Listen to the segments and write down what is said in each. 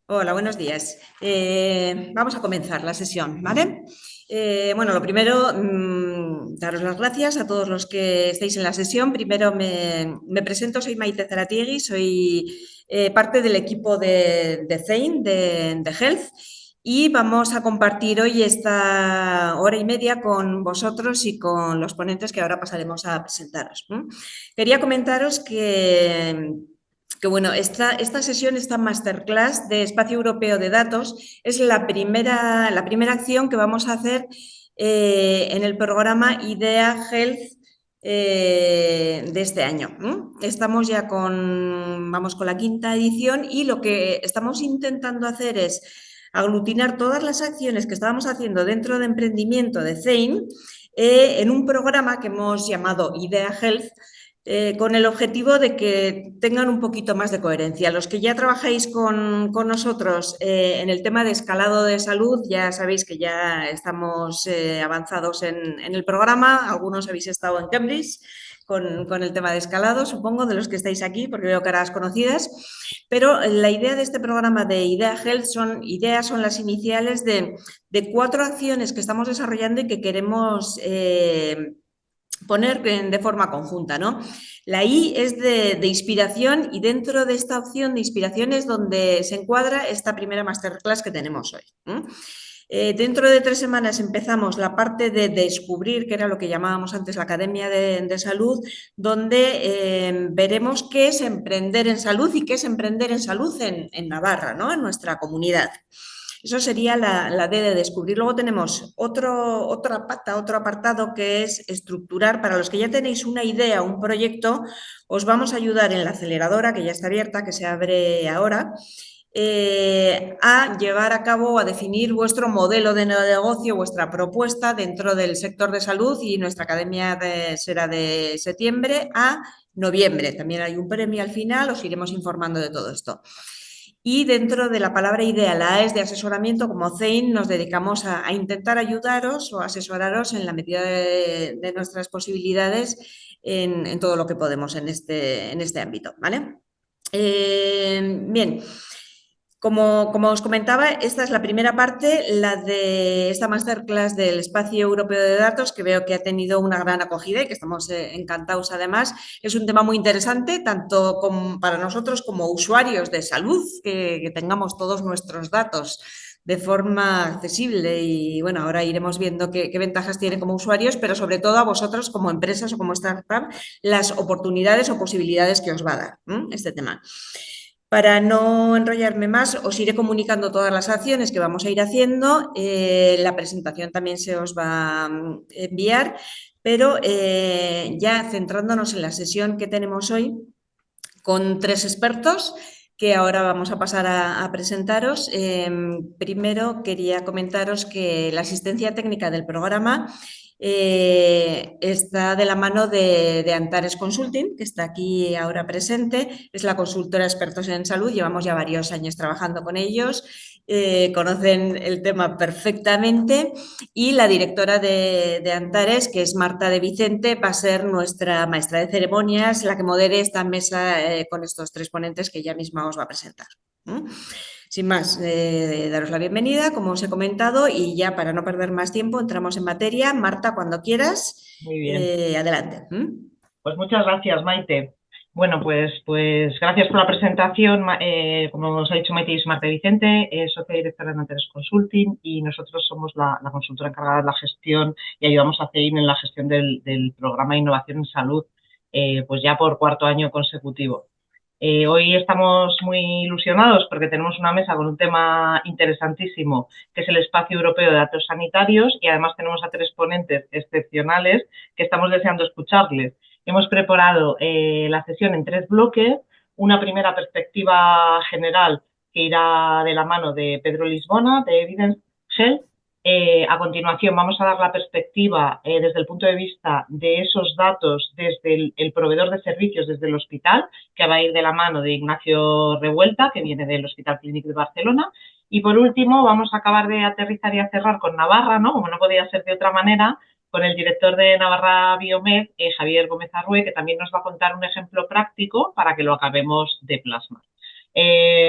Hola, buenos días. Vamos a comenzar la sesión, ¿vale? Bueno, lo primero, daros las gracias a todos los que estáis en la sesión. Primero me presento, soy Maite Zaratiegui, soy parte del equipo de CEIN, de Health, y vamos a compartir hoy esta hora y media con vosotros y con los ponentes que ahora pasaremos a presentaros. Quería comentaros que bueno, esta sesión, esta masterclass de Espacio Europeo de Datos, es la primera acción que vamos a hacer en el programa IDEA Health de este año. Estamos ya vamos con la quinta edición y lo que estamos intentando hacer es aglutinar todas las acciones que estábamos haciendo dentro de emprendimiento de CEIN en un programa que hemos llamado IDEA Health, con el objetivo de que tengan un poquito más de coherencia. Los que ya trabajáis con nosotros en el tema de escalado de salud, ya sabéis que ya estamos avanzados en el programa. Algunos habéis estado en Cambridge con el tema de escalado, supongo, de los que estáis aquí, porque veo caras conocidas. Pero la idea de este programa de IDEA Health son las iniciales de 4 acciones que estamos desarrollando y que queremos poner de forma conjunta, ¿no? La I es de inspiración, y dentro de esta opción de inspiración es donde se encuadra esta primera masterclass que tenemos hoy. Dentro de 3 semanas empezamos la parte de descubrir, que era lo que llamábamos antes la Academia de Salud, donde veremos qué es emprender en salud y qué es emprender en salud en Navarra, ¿no? En nuestra comunidad. Eso sería la D de descubrir. Luego tenemos otra pata, otro apartado, que es estructurar. Para los que ya tenéis una idea, un proyecto, os vamos a ayudar en la aceleradora, que ya está abierta, que se abre ahora, a llevar a cabo, a definir vuestro modelo de negocio, vuestra propuesta dentro del sector de salud, y nuestra academia será de septiembre a noviembre. También hay un premio al final, os iremos informando de todo esto. Y dentro de la palabra idea, la A es de asesoramiento. Como CEIN nos dedicamos a intentar ayudaros o asesoraros en la medida de nuestras posibilidades en todo lo que podemos en este ámbito, ¿vale? Bien, como os comentaba, esta es la primera parte, la de esta masterclass del Espacio Europeo de Datos, que veo que ha tenido una gran acogida y que estamos encantados. Además, es un tema muy interesante, tanto para nosotros como usuarios de salud, que tengamos todos nuestros datos de forma accesible, y bueno, ahora iremos viendo qué ventajas tiene como usuarios, pero sobre todo a vosotros como empresas o como startup, las oportunidades o posibilidades que os va a dar este tema. Para no enrollarme más, os iré comunicando todas las acciones que vamos a ir haciendo. La presentación también se os va a enviar, pero ya centrándonos en la sesión que tenemos hoy, con 3 expertos que ahora vamos a pasar a presentaros. Primero quería comentaros que la asistencia técnica del programa está de la mano de Antares Consulting, que está aquí ahora presente. Es la consultora expertos en salud, llevamos ya varios años trabajando con ellos, conocen el tema perfectamente, y la directora de Antares, que es Marta de Vicente, va a ser nuestra maestra de ceremonias, la que modere esta mesa con estos 3 ponentes que ella misma os va a presentar. Sin más, daros la bienvenida, como os he comentado, y ya para no perder más tiempo entramos en materia. Marta, cuando quieras, Muy bien. adelante. Pues muchas gracias, Maite. Bueno, pues gracias por la presentación. Como os ha dicho Maite, es Marta Vicente, socia directora de Antares Consulting, y nosotros somos la consultora encargada de la gestión y ayudamos a CEIN en la gestión del programa de innovación en salud, pues ya por 4.º año consecutivo. Hoy estamos muy ilusionados porque tenemos una mesa con un tema interesantísimo, que es el Espacio Europeo de Datos Sanitarios, y además tenemos a 3 ponentes excepcionales que estamos deseando escucharles. Hemos preparado la sesión en 3 bloques: una primera perspectiva general que irá de la mano de Pedro Lisbona, de Evidence Health. A continuación vamos a dar la perspectiva desde el punto de vista de esos datos desde el proveedor de servicios, desde el hospital, que va a ir de la mano de Ignacio Revuelta, que viene del Hospital Clínic de Barcelona. Y por último vamos a acabar de aterrizar y a cerrar con Navarra, ¿no? Como no podía ser de otra manera, con el director de Navarra Biomed, Javier Gómez Arrué, que también nos va a contar un ejemplo práctico para que lo acabemos de plasmar.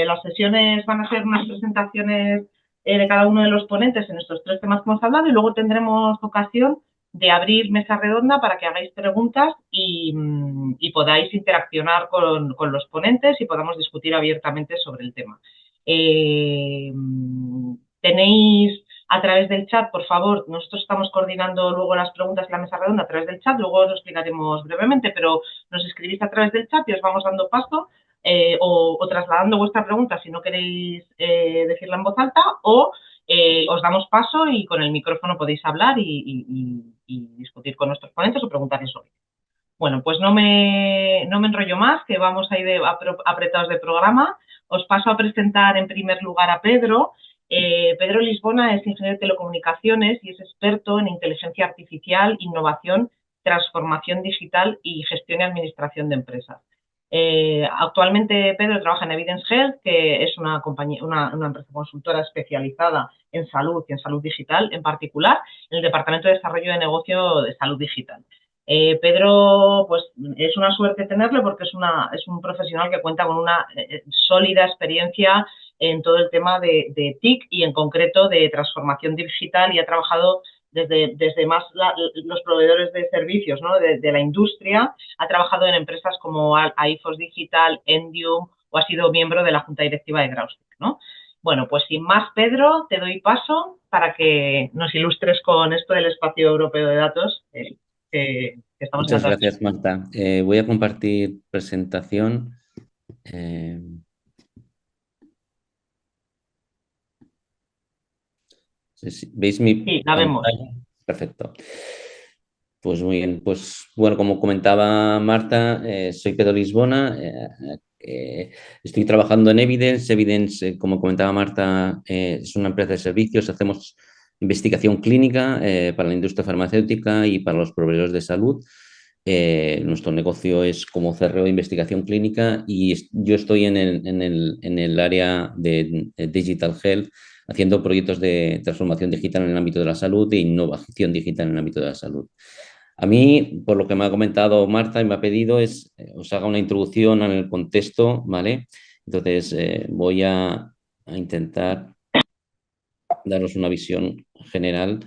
Las sesiones van a ser unas presentaciones de cada uno de los ponentes en estos 3 temas que hemos hablado y luego tendremos ocasión de abrir mesa redonda para que hagáis preguntas y podáis interaccionar con los ponentes y podamos discutir abiertamente sobre el tema. Tenéis a través del chat, por favor, nosotros estamos coordinando luego las preguntas en la mesa redonda a través del chat, luego os lo explicaremos brevemente, pero nos escribís a través del chat y os vamos dando paso o trasladando vuestra pregunta si no queréis decirla en voz alta o os damos paso y con el micrófono podéis hablar y discutir con nuestros ponentes o preguntarles sobre. Bueno, pues no me enrollo más, que vamos a ir apretados de programa. Os paso a presentar en primer lugar a Pedro. Pedro Lisbona es ingeniero de telecomunicaciones y es experto en inteligencia artificial, innovación, transformación digital y gestión y administración de empresas. Actualmente Pedro trabaja en Evidence Health, que es una empresa consultora especializada en salud y en salud digital, en particular en el Departamento de Desarrollo de Negocio de Salud Digital. Pedro, pues es una suerte tenerlo porque es un profesional que cuenta con una sólida experiencia en todo el tema de TIC y en concreto de transformación digital y ha trabajado desde más los proveedores de servicios, ¿no? de la industria, ha trabajado en empresas como AIFOS Digital, Endium o ha sido miembro de la Junta Directiva de Graustic, ¿no? Bueno, pues sin más, Pedro, te doy paso para que nos ilustres con esto del espacio europeo de datos. Que estamos Muchas gracias, Marta. Voy a compartir presentación. ¿Veis mi Sí, la vemos. pantalla? Perfecto. Pues muy bien. Pues bueno, como comentaba Marta, soy Pedro Lisbona. Estoy trabajando en Evidence. Evidence, como comentaba Marta, es una empresa de servicios. Hacemos investigación clínica para la industria farmacéutica y para los proveedores de salud. Nuestro negocio es como CRO de investigación clínica y yo estoy en el área de Digital Health haciendo proyectos de transformación digital en el ámbito de la salud e innovación digital en el ámbito de la salud. A mí, por lo que me ha comentado Marta y me ha pedido, es os haga una introducción en el contexto, ¿vale? Entonces, voy a intentar daros una visión general.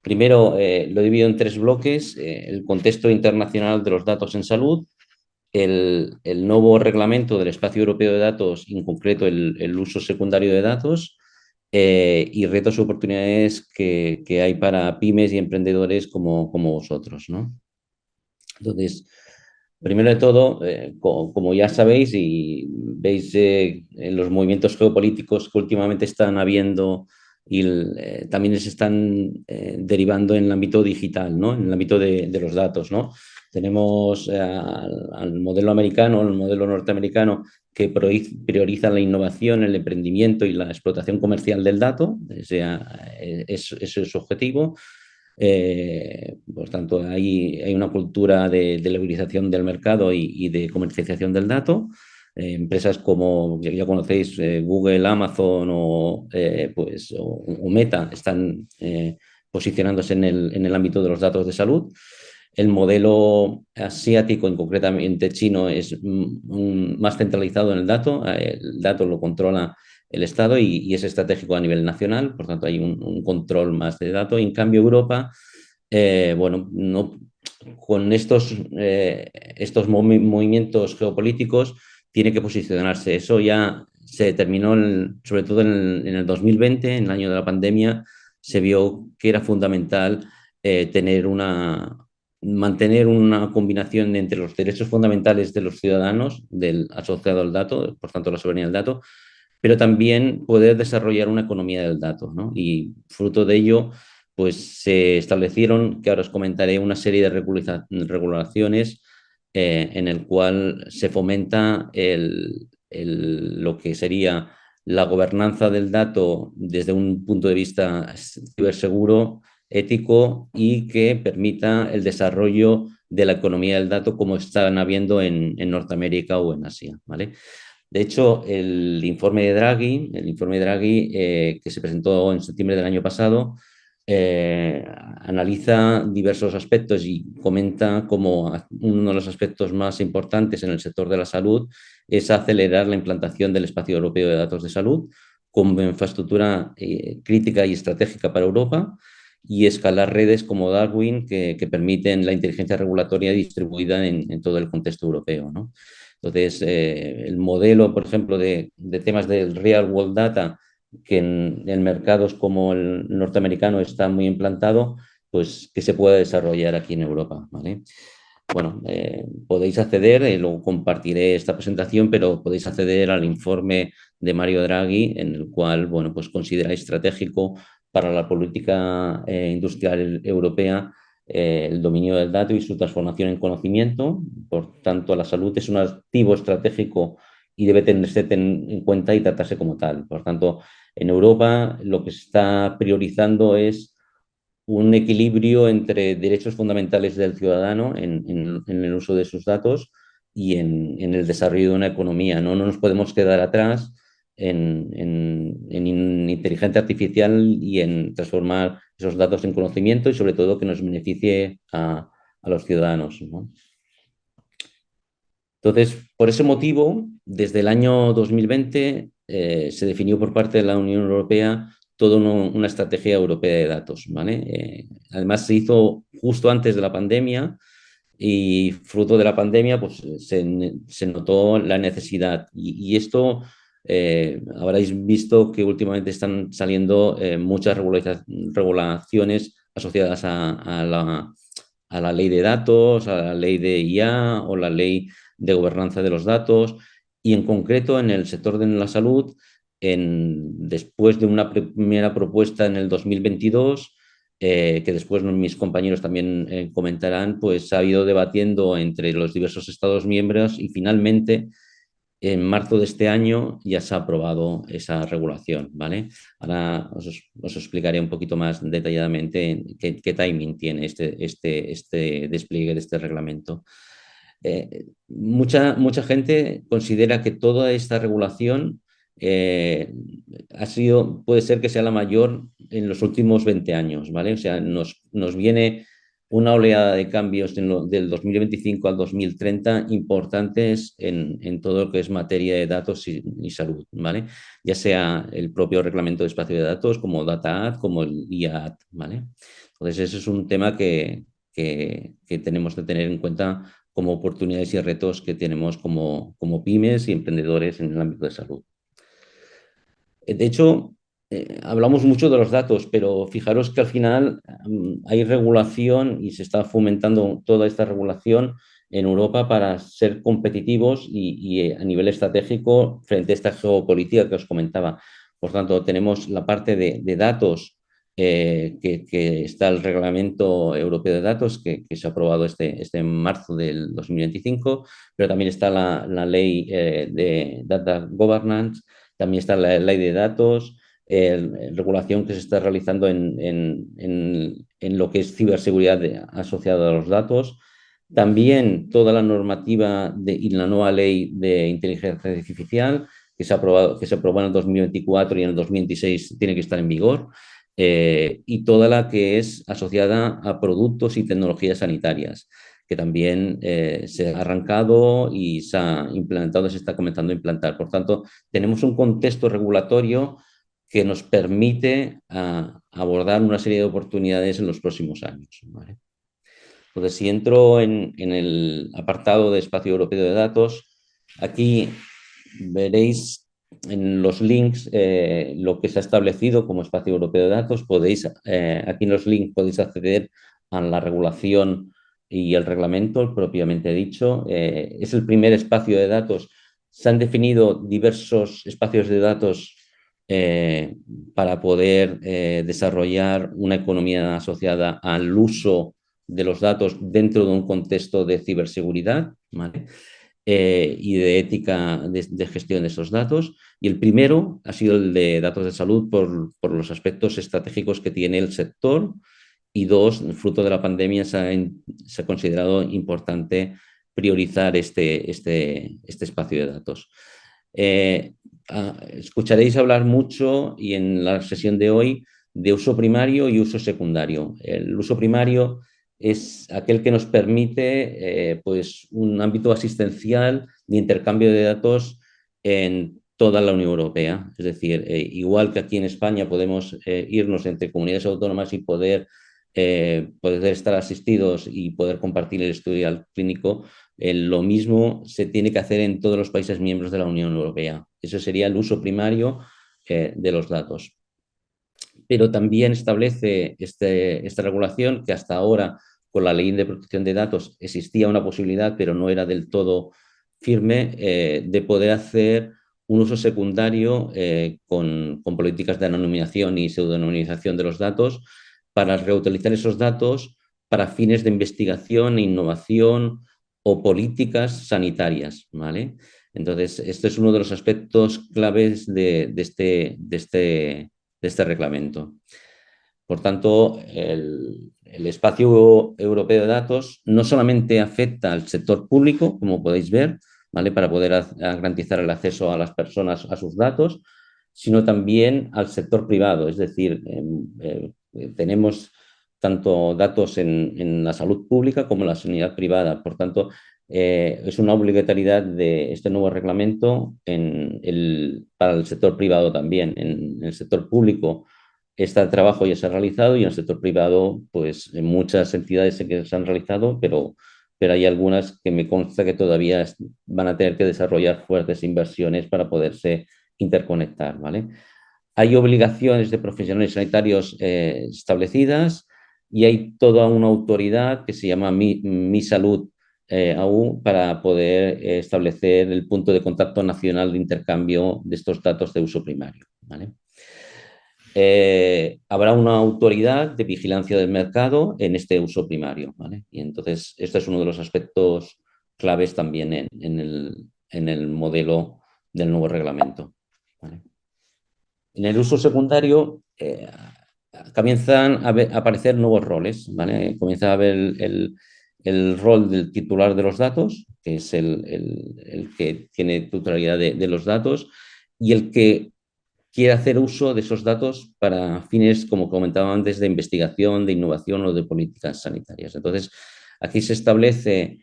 Primero, lo he dividido en 3 bloques, el contexto internacional de los datos en salud, el nuevo reglamento del espacio europeo de datos, en concreto el uso secundario de datos, y retos y oportunidades que hay para pymes y emprendedores como vosotros, ¿no? Entonces, primero de todo, como ya sabéis y veis en los movimientos geopolíticos que últimamente están habiendo y también se están derivando en el ámbito digital, ¿no? En el ámbito de los datos, ¿no? Tenemos al modelo americano, al modelo norteamericano, que prioriza la innovación, el emprendimiento y la explotación comercial del dato, ese es su objetivo. Por tanto, hay una cultura de liberalización del mercado y de comercialización del dato. Empresas como ya conocéis, Google, Amazon o Meta están posicionándose en el ámbito de los datos de salud. El modelo asiático, en concretamente chino, es más centralizado en el dato. El dato lo controla el Estado y es estratégico a nivel nacional, por tanto hay un control más de datos. Y en cambio Europa, bueno, no, con estos movimientos geopolíticos tiene que posicionarse. Eso ya se determinó, sobre todo en el 2020, en el año de la pandemia, se vio que era fundamental mantener una combinación entre los derechos fundamentales de los ciudadanos asociado al dato, por tanto la soberanía del dato, pero también poder desarrollar una economía del dato, ¿no? Y fruto de ello, pues se establecieron, que ahora os comentaré, una serie de regulaciones en el cual se fomenta lo que sería la gobernanza del dato desde un punto de vista ciberseguro, ético y que permita el desarrollo de la economía del dato como están habiendo en Norteamérica o en Asia, ¿vale? De hecho, el informe de Draghi que se presentó en septiembre del año pasado, analiza diversos aspectos y comenta como uno de los aspectos más importantes en el sector de la salud es acelerar la implantación del espacio europeo de datos de salud como infraestructura crítica y estratégica para Europa y escalar redes como Darwin que permiten la inteligencia regulatoria distribuida en todo el contexto europeo, ¿no? Entonces, el modelo, por ejemplo, de temas del Real World Data, que en mercados como el norteamericano está muy implantado, pues que se pueda desarrollar aquí en Europa, ¿vale? Bueno, podéis acceder, luego compartiré esta presentación, pero podéis acceder al informe de Mario Draghi, en el cual, bueno, pues considera estratégico para la política industrial europea el dominio del dato y su transformación en conocimiento. Por tanto, la salud es un activo estratégico y debe tenerse en cuenta y tratarse como tal. Por tanto, en Europa lo que se está priorizando es un equilibrio entre derechos fundamentales del ciudadano en el uso de sus datos y en el desarrollo de una economía. No nos podemos quedar atrás en inteligencia artificial y en transformar esos datos en conocimiento y sobre todo que nos beneficie a los ciudadanos, ¿no? Entonces, por ese motivo, desde el año 2020 se definió por parte de la Unión Europea toda una estrategia europea de datos, ¿vale? Además, se hizo justo antes de la pandemia y fruto de la pandemia pues, se notó la necesidad. Y esto habréis visto que últimamente están saliendo muchas regulaciones asociadas a la ley de datos, a la ley de IA o la ley de gobernanza de los datos y en concreto en el sector de la salud, después de una primera propuesta en el 2022, que después mis compañeros también comentarán, pues ha ido debatiendo entre los diversos Estados miembros y finalmente en marzo de este año ya se ha aprobado esa regulación, ¿vale? Ahora os explicaré un poquito más detalladamente qué timing tiene este despliegue de este reglamento. Mucha gente considera que toda esta regulación puede ser que sea la mayor en los últimos 20 años, ¿vale? O sea, nos viene una oleada de cambios del 2025 al 2030 importantes en todo lo que es materia de datos y salud, ¿vale? Ya sea el propio reglamento de espacio de datos, como Data Act, como el IA Act, ¿vale? Entonces, ese es un tema que tenemos que tener en cuenta como oportunidades y retos que tenemos como pymes y emprendedores en el ámbito de salud. De hecho, hablamos mucho de los datos, pero fijaros que al final hay regulación y se está fomentando toda esta regulación en Europa para ser competitivos y a nivel estratégico frente a esta geopolítica que os comentaba. Por tanto, tenemos la parte de datos, que está el Reglamento Europeo de Datos, que se ha aprobado este en marzo del 2025, pero también está la ley de Data Governance, también está la ley de datos, regulación que se está realizando en lo que es ciberseguridad asociada a los datos. También toda la normativa y la nueva ley de inteligencia artificial que se aprobó en el 2024 y en el 2026 tiene que estar en vigor. Y toda la que es asociada a productos y tecnologías sanitarias, que también se ha arrancado y se ha implementado, se está comenzando a implantar. Por tanto, tenemos un contexto regulatorio que nos permite abordar una serie de oportunidades en los próximos años, ¿vale? Entonces, si entro en el apartado de Espacio Europeo de Datos, aquí veréis en los links lo que se ha establecido como Espacio Europeo de Datos. Aquí en los links podéis acceder a la regulación y el reglamento propiamente dicho. Es el primer espacio de datos. Se han definido diversos espacios de datos para poder desarrollar una economía asociada al uso de los datos dentro de un contexto de ciberseguridad, ¿vale? Y de ética de gestión de esos datos. Y el primero ha sido el de datos de salud por los aspectos estratégicos que tiene el sector. Y dos, fruto de la pandemia se ha considerado importante priorizar este espacio de datos. Escucharéis hablar mucho y en la sesión de hoy de uso primario y uso secundario. El uso primario es aquel que nos permite pues un ámbito asistencial de intercambio de datos en toda la Unión Europea. Es decir, igual que aquí en España podemos irnos entre comunidades autónomas y poder estar asistidos y poder compartir el historial clínico, lo mismo se tiene que hacer en todos los países miembros de la Unión Europea. Eso sería el uso primario de los datos. Pero también establece esta regulación que hasta ahora, con la Ley de Protección de Datos, existía una posibilidad, pero no era del todo firme, de poder hacer un uso secundario con políticas de anonimización y pseudonimización de los datos para reutilizar esos datos para fines de investigación, innovación o políticas sanitarias, ¿vale? Entonces, este es uno de los aspectos claves de este reglamento. Por tanto, el espacio europeo de datos no solamente afecta al sector público, como podéis ver, ¿vale? Para poder garantizar el acceso a las personas a sus datos, sino también al sector privado. Es decir, tenemos tanto datos en la salud pública como en la sanidad privada. Por tanto, es una obligatoriedad de este nuevo reglamento para el sector privado también. En el sector público, este trabajo ya se ha realizado y en el sector privado, pues en muchas entidades sé que se han realizado, pero hay algunas que me consta que todavía van a tener que desarrollar fuertes inversiones para poderse interconectar, ¿vale? Hay obligaciones de profesionales sanitarios establecidas y hay toda una autoridad que se llama Mi Salud aún para poder establecer el punto de contacto nacional de intercambio de estos datos de uso primario, ¿vale? Habrá una autoridad de vigilancia del mercado en este uso primario, ¿vale? Y entonces, este es uno de los aspectos claves también en el modelo del nuevo reglamento, ¿vale? En el uso secundario comienzan a aparecer nuevos roles, ¿vale? Comienza a haber el rol del titular de los datos, que es el que tiene titularidad de los datos, y el que quiere hacer uso de esos datos para fines, como comentaba antes, de investigación, de innovación o de políticas sanitarias. Entonces, aquí se establece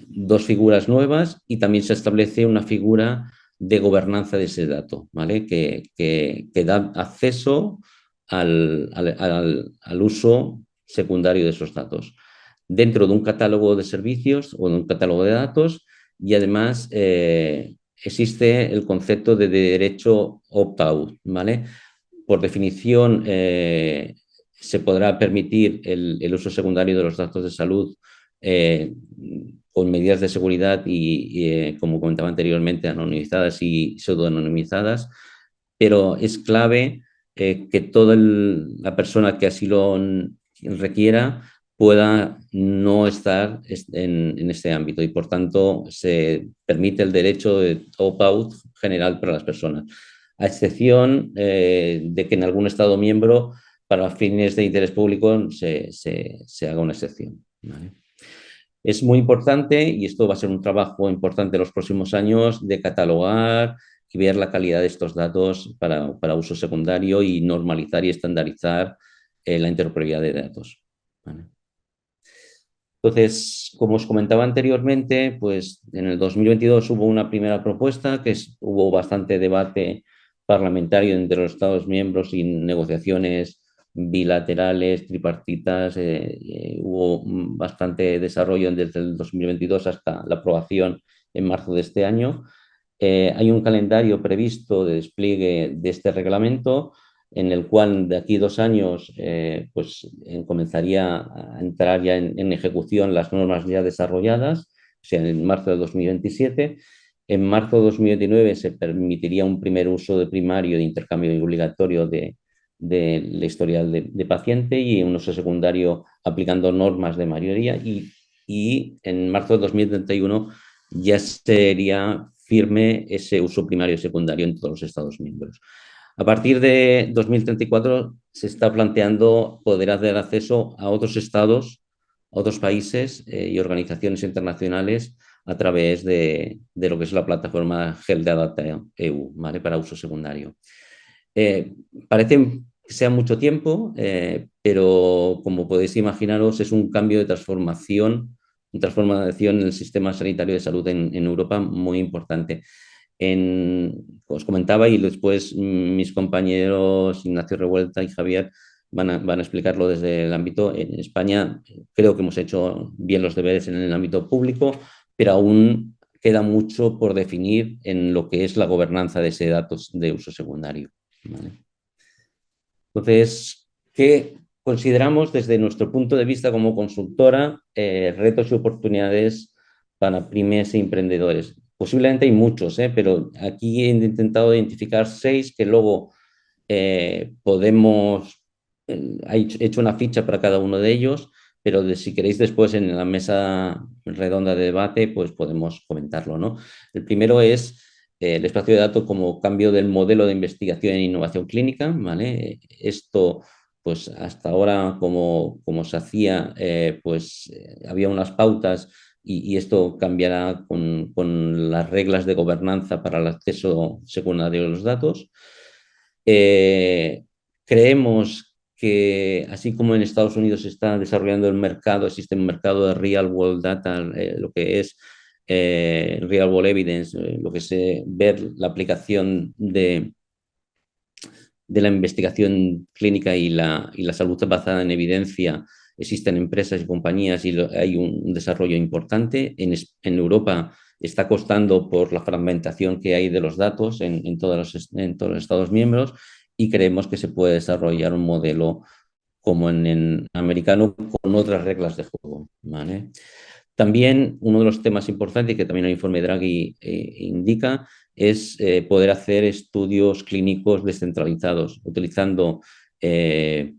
dos figuras nuevas y también se establece una figura de gobernanza de ese dato, ¿vale? Que da acceso al uso secundario de esos datos dentro de un catálogo de servicios o de un catálogo de datos y además existe el concepto de derecho opt-out, ¿vale? Por definición, se podrá permitir el uso secundario de los datos de salud con medidas de seguridad y como comentaba anteriormente, anonimizadas y pseudo-anonimizadas, pero es clave que toda la persona que así lo requiera pueda no estar en este ámbito y, por tanto, se permite el derecho de opt-out general para las personas, a excepción de que en algún Estado miembro, para fines de interés público, se haga una excepción, ¿vale? Es muy importante, y esto va a ser un trabajo importante en los próximos años, de catalogar y ver la calidad de estos datos para uso secundario y normalizar y estandarizar la interoperabilidad de datos, ¿vale? Entonces, como os comentaba anteriormente, pues en el 2022 hubo una primera propuesta hubo bastante debate parlamentario entre los Estados miembros y negociaciones bilaterales, tripartitas, hubo bastante desarrollo desde el 2022 hasta la aprobación en marzo de este año. Hay un calendario previsto de despliegue de este reglamento en el cual de aquí 2 años pues comenzaría a entrar ya en ejecución las normas ya desarrolladas, o sea, en marzo de 2027. En marzo de 2029 se permitiría un primer uso de primario de intercambio obligatorio del historial de paciente y un uso secundario aplicando normas de mayoría y en marzo de 2031 ya sería firme ese uso primario y secundario en todos los Estados miembros. A partir de 2034 se está planteando poder hacer acceso a otros estados, a otros países y organizaciones internacionales a través de lo que es la plataforma Health Data EU, ¿vale? Para uso secundario. Parece que sea mucho tiempo, pero como podéis imaginaros, es un cambio de transformación, una transformación en el sistema sanitario de salud en Europa muy importante. Os comentaba y después mis compañeros Ignacio Revuelta y Javier van a explicarlo desde el ámbito. En España creo que hemos hecho bien los deberes en el ámbito público, pero aún queda mucho por definir en lo que es la gobernanza de ese datos de uso secundario. ¿Vale? Entonces, ¿qué consideramos desde nuestro punto de vista como consultora retos y oportunidades para pymes e emprendedores? Posiblemente hay muchos, pero aquí he intentado identificar 6 que luego podemos, he hecho una ficha para cada uno de ellos, pero si queréis después en la mesa redonda de debate, pues podemos comentarlo, ¿no? El primero es el espacio de datos como cambio del modelo de investigación e innovación clínica, ¿vale? Esto, pues hasta ahora, como se hacía, había unas pautas y esto cambiará con las reglas de gobernanza para el acceso secundario de los datos. Creemos que, así como en Estados Unidos se está desarrollando el mercado, existe un mercado de real world data, lo que es real world evidence, lo que es ver la aplicación de la investigación clínica y la salud basada en evidencia. Existen empresas y compañías y hay un desarrollo importante. En Europa está costando por la fragmentación que hay de los datos en todos los Estados miembros y creemos que se puede desarrollar un modelo como en el americano con otras reglas de juego. ¿Vale? También uno de los temas importantes que también el informe Draghi indica es poder hacer estudios clínicos descentralizados, utilizando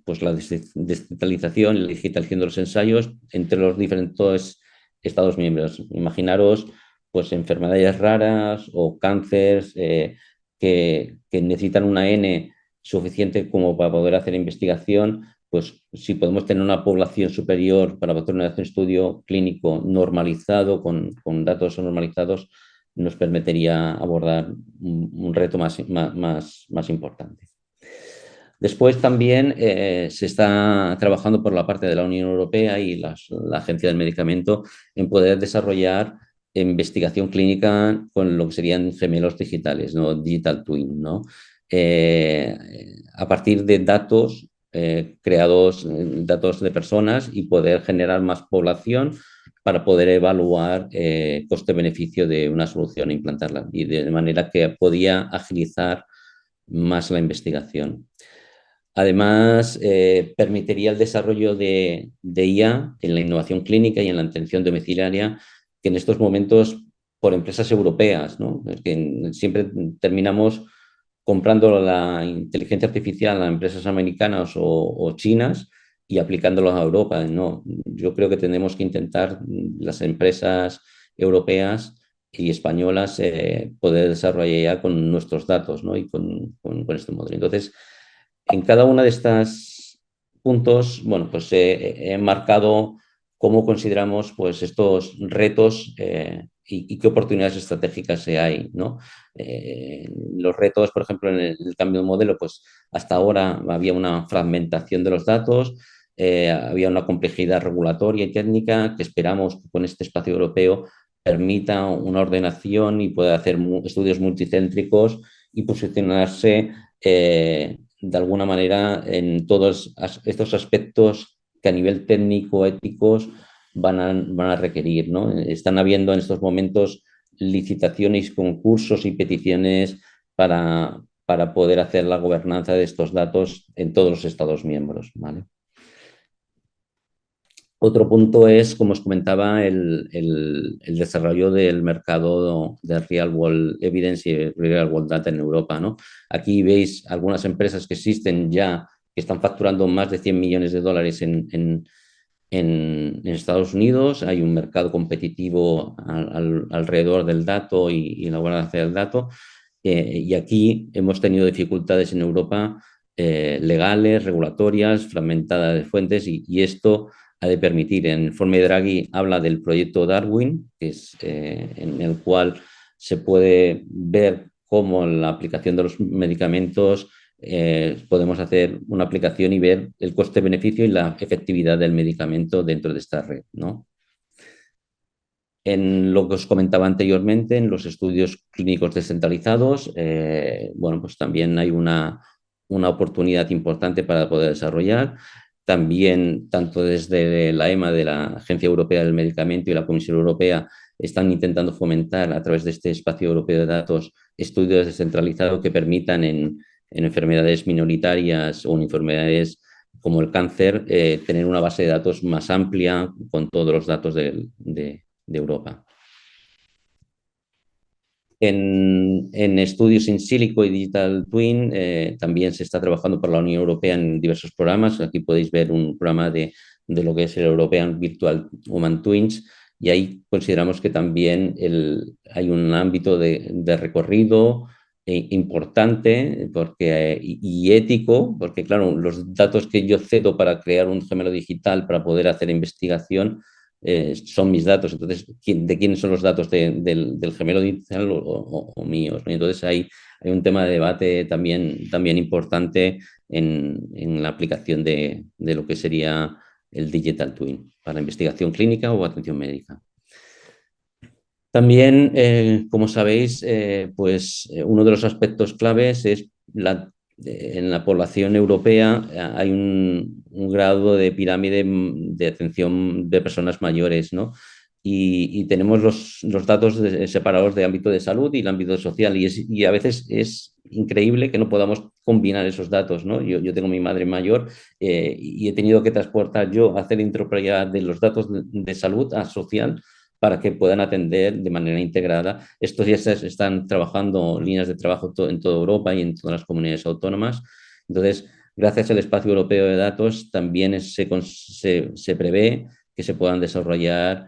pues la descentralización y la digitalización de los ensayos entre los diferentes Estados miembros. Imaginaros pues enfermedades raras o cánceres que necesitan una N suficiente como para poder hacer investigación, pues si podemos tener una población superior para poder hacer un estudio clínico normalizado, con datos normalizados, nos permitiría abordar un reto más importante. Después también se está trabajando por la parte de la Unión Europea y la Agencia del Medicamento en poder desarrollar investigación clínica con lo que serían gemelos digitales, ¿no? Digital Twin, ¿no? A partir de datos creados, datos de personas y poder generar más población para poder evaluar coste-beneficio de una solución e implantarla, y de manera que podía agilizar más la investigación. Además, permitiría el desarrollo de IA en la innovación clínica y en la atención domiciliaria, que en estos momentos por empresas europeas, ¿no? Es que siempre terminamos comprando la inteligencia artificial a empresas americanas o chinas y aplicándolo a Europa, ¿no? Yo creo que tenemos que intentar las empresas europeas y españolas poder desarrollar ya con nuestros datos, ¿no? Y con este modelo. Entonces, en cada una de estos puntos, bueno, pues he marcado cómo consideramos pues, estos retos y qué oportunidades estratégicas hay, ¿no? Los retos, por ejemplo, en el cambio de modelo, pues hasta ahora había una fragmentación de los datos, había una complejidad regulatoria y técnica que esperamos que con este espacio europeo permita una ordenación y pueda hacer estudios multicéntricos y posicionarse de alguna manera en todos estos aspectos que a nivel técnico, éticos, van a requerir, ¿no? Están habiendo en estos momentos licitaciones, concursos y peticiones para poder hacer la gobernanza de estos datos en todos los Estados miembros, ¿vale? Otro punto es, como os comentaba, el desarrollo del mercado de Real World Evidence y Real World Data en Europa, ¿no? Aquí veis algunas empresas que existen ya, que están facturando más de 100 millones de dólares en Estados Unidos. Hay un mercado competitivo alrededor del dato y la gobernanza del dato. Y aquí hemos tenido dificultades en Europa legales, regulatorias, fragmentadas de fuentes y esto ha de permitir. En el informe de Draghi habla del proyecto Darwin, que es en el cual se puede ver cómo la aplicación de los medicamentos podemos hacer una aplicación y ver el coste-beneficio y la efectividad del medicamento dentro de esta red, ¿no? En lo que os comentaba anteriormente, en los estudios clínicos descentralizados, bueno, pues también hay una oportunidad importante para poder desarrollar. También, tanto desde la EMA, de la Agencia Europea del Medicamento, y la Comisión Europea, están intentando fomentar a través de este espacio europeo de datos estudios descentralizados que permitan en enfermedades minoritarias o en enfermedades como el cáncer, tener una base de datos más amplia con todos los datos de Europa. En estudios in silico y digital twin también se está trabajando por la Unión Europea en diversos programas. Aquí podéis ver un programa de lo que es el European Virtual Human Twins, y ahí consideramos que también hay un ámbito de recorrido importante y ético, porque claro, los datos que yo cedo para crear un gemelo digital para poder hacer investigación son mis datos. Entonces, ¿de quiénes son los datos del gemelo digital o míos, ¿no? Entonces, hay un tema de debate también importante en la aplicación de lo que sería el Digital Twin para investigación clínica o atención médica. También, como sabéis, pues uno de los aspectos claves es en la población europea hay un grado de pirámide de atención de personas mayores, ¿no? Y tenemos los datos separados de ámbito de salud y el ámbito social, y a veces es increíble que no podamos combinar esos datos, ¿no? Yo tengo mi madre mayor y he tenido que transportar yo, hacer interoperabilidad de los datos de salud a social para que puedan atender de manera integrada. Estos ya se están trabajando líneas de trabajo en toda Europa y en todas las comunidades autónomas. Entonces, gracias al espacio europeo de datos, también se prevé que se puedan desarrollar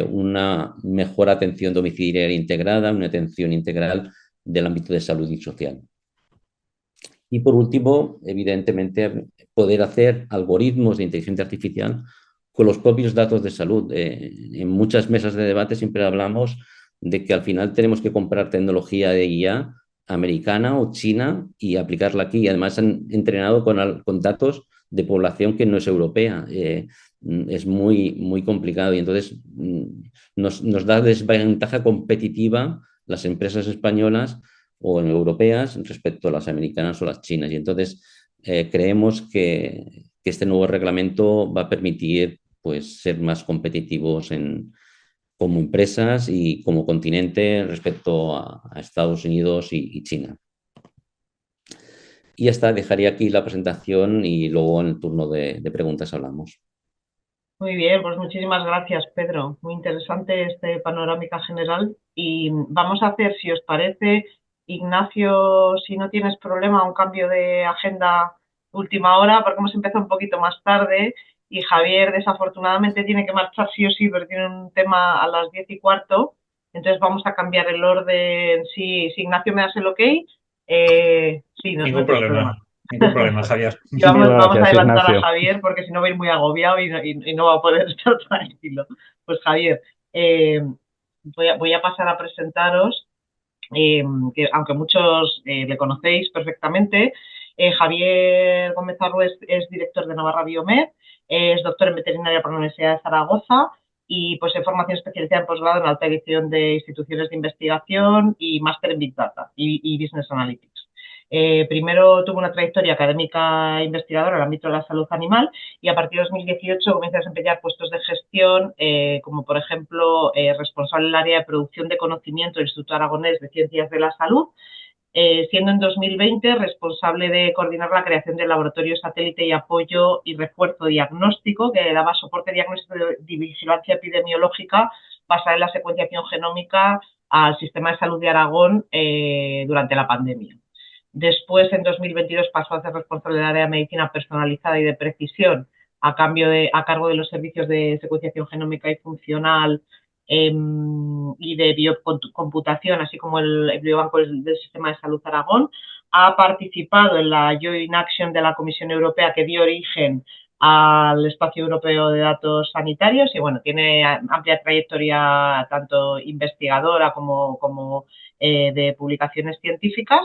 una mejor atención domiciliaria integrada, una atención integral del ámbito de salud y social. Y por último, evidentemente, poder hacer algoritmos de inteligencia artificial con los propios datos de salud. En muchas mesas de debate siempre hablamos de que al final tenemos que comprar tecnología de IA americana o china y aplicarla aquí. Y además han entrenado con datos de población que no es europea. Es muy complicado, y entonces nos da desventaja competitiva las empresas españolas o europeas respecto a las americanas o las chinas. Y entonces creemos que este nuevo reglamento va a permitir pues, ser más competitivos como empresas y como continente respecto a Estados Unidos y China. Y ya está, dejaría aquí la presentación y luego en el turno de preguntas hablamos. Muy bien, pues muchísimas gracias, Pedro. Muy interesante este panorámica general. Y vamos a hacer, si os parece, Ignacio, si no tienes problema, un cambio de agenda última hora, porque hemos empezado un poquito más tarde y Javier desafortunadamente tiene que marchar sí o sí, pero tiene un tema a las 10:15. Entonces vamos a cambiar el orden. Si Ignacio me das el ok, sí, no Ningún problema. Ningún problema, Javier. Vamos a adelantar Ignacio. a Javier porque si no va a ir muy agobiado y no va a poder estar tranquilo. Pues Javier, voy a pasar a presentaros, que aunque muchos le conocéis perfectamente, Javier Gómez Arru es director de Navarra Biomed, es doctor en veterinaria por la Universidad de Zaragoza y posee formación especializada en posgrado en alta dirección de instituciones de investigación y máster en Big Data y Business Analytics. Primero tuvo una trayectoria académica investigadora en el ámbito de la salud animal y a partir de 2018 comienza a desempeñar puestos de gestión como por ejemplo responsable del área de producción de conocimiento del Instituto Aragonés de Ciencias de la Salud, siendo en 2020 responsable de coordinar la creación del laboratorio satélite y apoyo y refuerzo diagnóstico que daba soporte diagnóstico de vigilancia epidemiológica basada en la secuenciación genómica al sistema de salud de Aragón durante la pandemia. Después, en 2022, pasó a ser responsable del área de medicina personalizada y de precisión a cargo de los servicios de secuenciación genómica y funcional y de biocomputación, así como el biobanco del Sistema de Salud Aragón. Ha participado en la Joint Action de la Comisión Europea que dio origen al Espacio Europeo de Datos Sanitarios y, bueno, tiene amplia trayectoria tanto investigadora como de publicaciones científicas.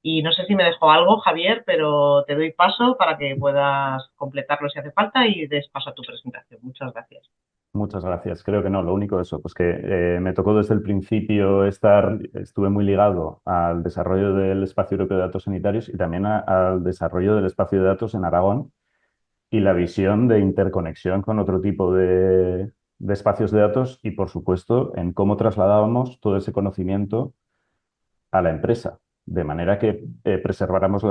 Y no sé si me dejo algo, Javier, pero te doy paso para que puedas completarlo si hace falta y des paso a tu presentación. Muchas gracias. Muchas gracias. Creo que no, lo único eso, pues que me tocó desde el principio estuve muy ligado al desarrollo del Espacio Europeo de Datos Sanitarios y también al desarrollo del espacio de datos en Aragón y la visión de interconexión con otro tipo de espacios de datos y, por supuesto, en cómo trasladábamos todo ese conocimiento a la empresa, de manera que preserváramos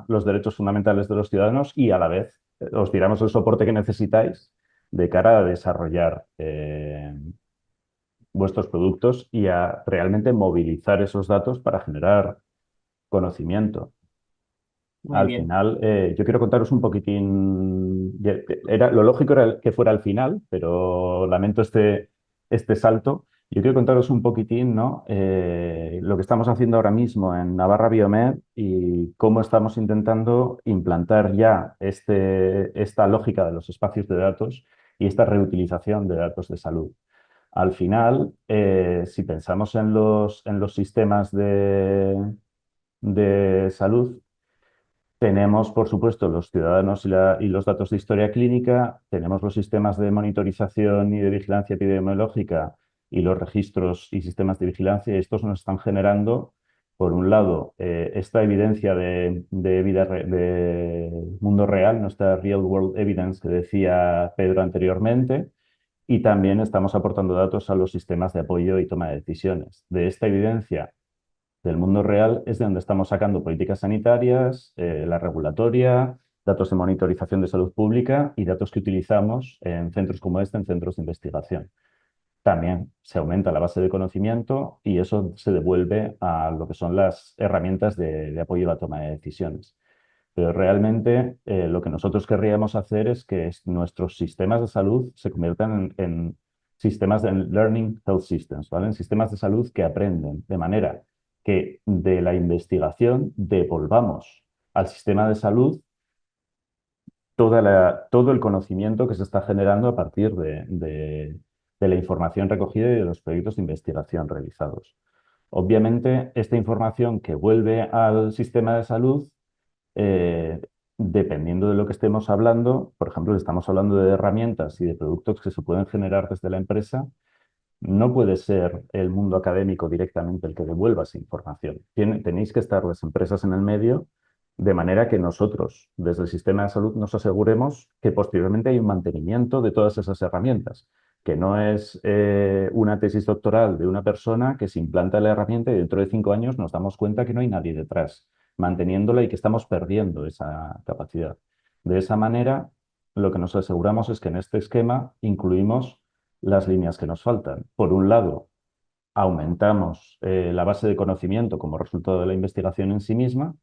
los derechos fundamentales de los ciudadanos y a la vez os diéramos el soporte que necesitáis de cara a desarrollar vuestros productos y a realmente movilizar esos datos para generar conocimiento. Muy Al bien. final, yo quiero contaros un poquitín. Lo lógico era que fuera al final, pero lamento este salto. Yo quiero contaros un poquitín, ¿no? Lo que estamos haciendo ahora mismo en Navarra Biomed y cómo estamos intentando implantar ya esta lógica de los espacios de datos y esta reutilización de datos de salud. Al final, si pensamos en los sistemas de salud, tenemos, por supuesto, los ciudadanos y los datos de historia clínica, tenemos los sistemas de monitorización y de vigilancia epidemiológica y los registros y sistemas de vigilancia. Estos nos están generando, por un lado, esta evidencia de mundo real, nuestra real world evidence que decía Pedro anteriormente, y también estamos aportando datos a los sistemas de apoyo y toma de decisiones. De esta evidencia del mundo real es de donde estamos sacando políticas sanitarias, la regulatoria, datos de monitorización de salud pública y datos que utilizamos en centros como este, en centros de investigación. También se aumenta la base de conocimiento y eso se devuelve a lo que son las herramientas de apoyo a la toma de decisiones. Pero realmente lo que nosotros querríamos hacer es que nuestros sistemas de salud se conviertan en sistemas de Learning Health Systems, ¿vale? En sistemas de salud que aprenden, de manera que de la investigación devolvamos al sistema de salud todo el conocimiento que se está generando a partir de la información recogida y de los proyectos de investigación realizados. Obviamente, esta información que vuelve al sistema de salud, eh, dependiendo de lo que estemos hablando, por ejemplo, si estamos hablando de herramientas y de productos que se pueden generar desde la empresa, no puede ser el mundo académico directamente el que devuelva esa información. Tenéis que estar las empresas en el medio, de manera que nosotros, desde el sistema de salud, nos aseguremos que posteriormente hay un mantenimiento de todas esas herramientas, que no es una tesis doctoral de una persona que se implanta la herramienta y dentro de 5 años nos damos cuenta que no hay nadie detrás manteniéndola y que estamos perdiendo esa capacidad. De esa manera, lo que nos aseguramos es que en este esquema incluimos las líneas que nos faltan. Por un lado, aumentamos la base de conocimiento como resultado de la investigación en sí misma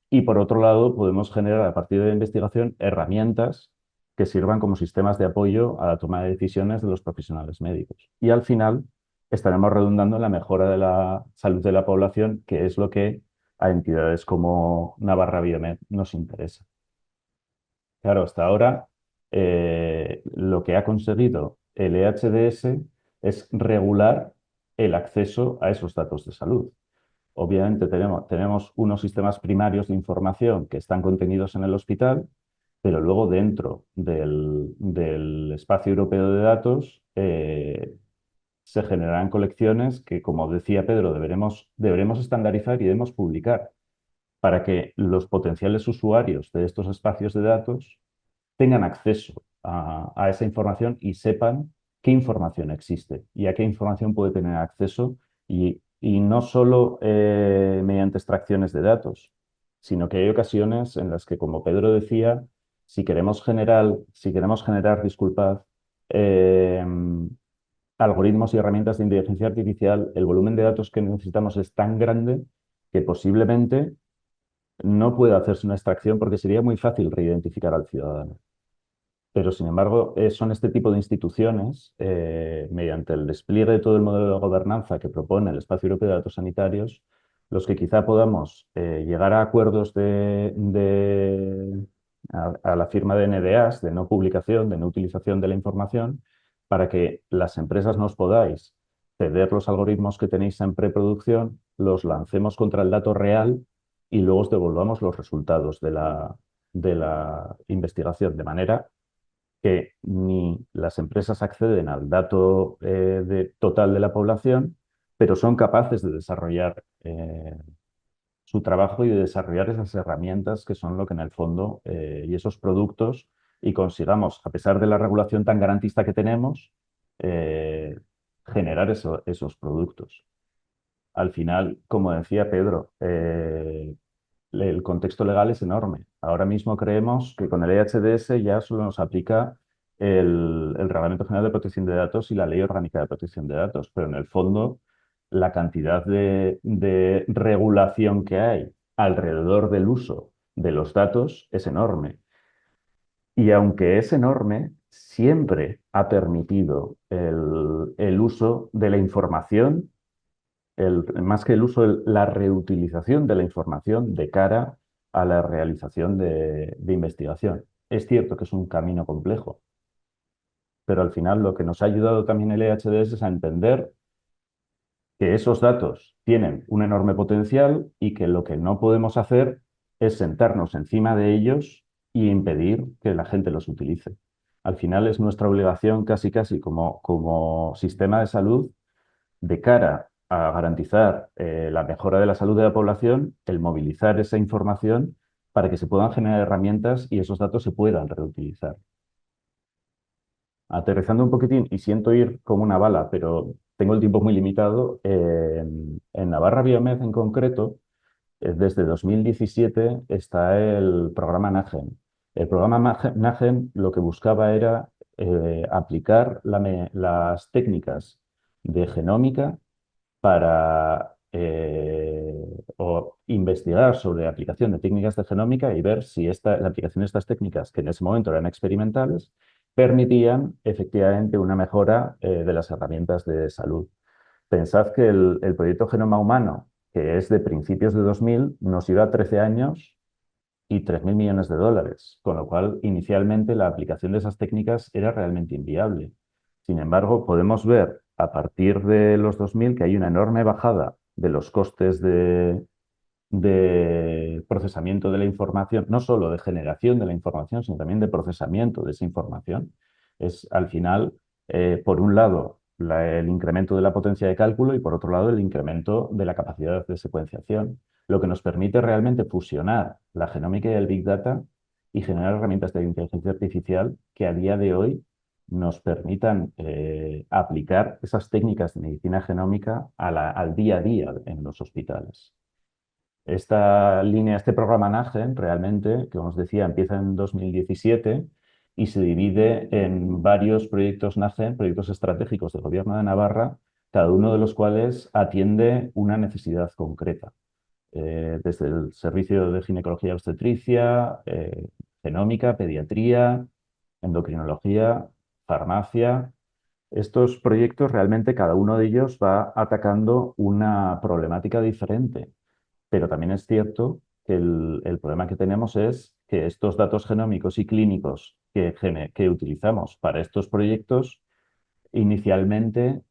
y por otro lado podemos generar a partir de la investigación herramientas que sirvan como sistemas de apoyo a la toma de decisiones de los profesionales médicos. Y al final estaremos redundando en la mejora de la salud de la población, que es lo que a entidades como Navarra Biomed nos interesa. Claro, hasta ahora lo que ha conseguido el EHDS es regular el acceso a esos datos de salud. Obviamente tenemos unos sistemas primarios de información que están contenidos en el hospital, pero luego dentro del espacio europeo de datos se generarán colecciones que, como decía Pedro, deberemos estandarizar y debemos publicar para que los potenciales usuarios de estos espacios de datos tengan acceso a esa información y sepan qué información existe y a qué información puede tener acceso y no solo mediante extracciones de datos, sino que hay ocasiones en las que, como Pedro decía, si queremos generar, disculpad, eh, algoritmos y herramientas de inteligencia artificial, el volumen de datos que necesitamos es tan grande que posiblemente no pueda hacerse una extracción porque sería muy fácil reidentificar al ciudadano. Pero, sin embargo, son este tipo de instituciones, mediante el despliegue de todo el modelo de gobernanza que propone el Espacio Europeo de Datos Sanitarios, los que quizá podamos llegar a acuerdos a la firma de NDAs, de no publicación, de no utilización de la información, para que las empresas nos podáis ceder los algoritmos que tenéis en preproducción, los lancemos contra el dato real y luego os devolvamos los resultados de la investigación, de manera que ni las empresas acceden al dato total de la población, pero son capaces de desarrollar su trabajo y de desarrollar esas herramientas que son lo que en el fondo y esos productos y consigamos, a pesar de la regulación tan garantista que tenemos, generar esos productos. Al final, como decía Pedro, el contexto legal es enorme. Ahora mismo creemos que con el EHDS ya solo nos aplica el Reglamento General de Protección de Datos y la Ley Orgánica de Protección de Datos, pero en el fondo la cantidad de regulación que hay alrededor del uso de los datos es enorme. Y aunque es enorme, siempre ha permitido el uso de la información, más que el uso, la reutilización de la información de cara a la realización de investigación. Es cierto que es un camino complejo, pero al final lo que nos ha ayudado también el EHDS es a entender que esos datos tienen un enorme potencial y que lo que no podemos hacer es sentarnos encima de ellos y impedir que la gente los utilice. Al final es nuestra obligación casi como sistema de salud de cara a garantizar la mejora de la salud de la población, el movilizar esa información para que se puedan generar herramientas y esos datos se puedan reutilizar. Aterrizando un poquitín, y siento ir como una bala, pero tengo el tiempo muy limitado, en Navarra Biomed en concreto, desde 2017 está el programa NAGEN. El programa NAGEN lo que buscaba era aplicar las técnicas de genómica para o investigar sobre la aplicación de técnicas de genómica y ver si la aplicación de estas técnicas, que en ese momento eran experimentales, permitían efectivamente una mejora de las herramientas de salud. Pensad que el proyecto Genoma Humano, que es de principios de 2000, nos lleva 13 años y 3.000 millones de dólares, con lo cual inicialmente la aplicación de esas técnicas era realmente inviable. Sin embargo, podemos ver a partir de los 2000 que hay una enorme bajada de los costes de procesamiento de la información, no solo de generación de la información, sino también de procesamiento de esa información. Es al final, por un lado, el incremento de la potencia de cálculo y por otro lado, el incremento de la capacidad de secuenciación, lo que nos permite realmente fusionar la genómica y el Big Data y generar herramientas de inteligencia artificial que a día de hoy nos permitan aplicar esas técnicas de medicina genómica al día a día en los hospitales. Este programa NAGEN realmente, como os decía, empieza en 2017 y se divide en varios proyectos NAGEN, proyectos estratégicos del Gobierno de Navarra, cada uno de los cuales atiende una necesidad concreta. Desde el servicio de ginecología y obstetricia, genómica, pediatría, endocrinología, farmacia. Estos proyectos realmente cada uno de ellos va atacando una problemática diferente, pero también es cierto que el problema que tenemos es que estos datos genómicos y clínicos que utilizamos para estos proyectos inicialmente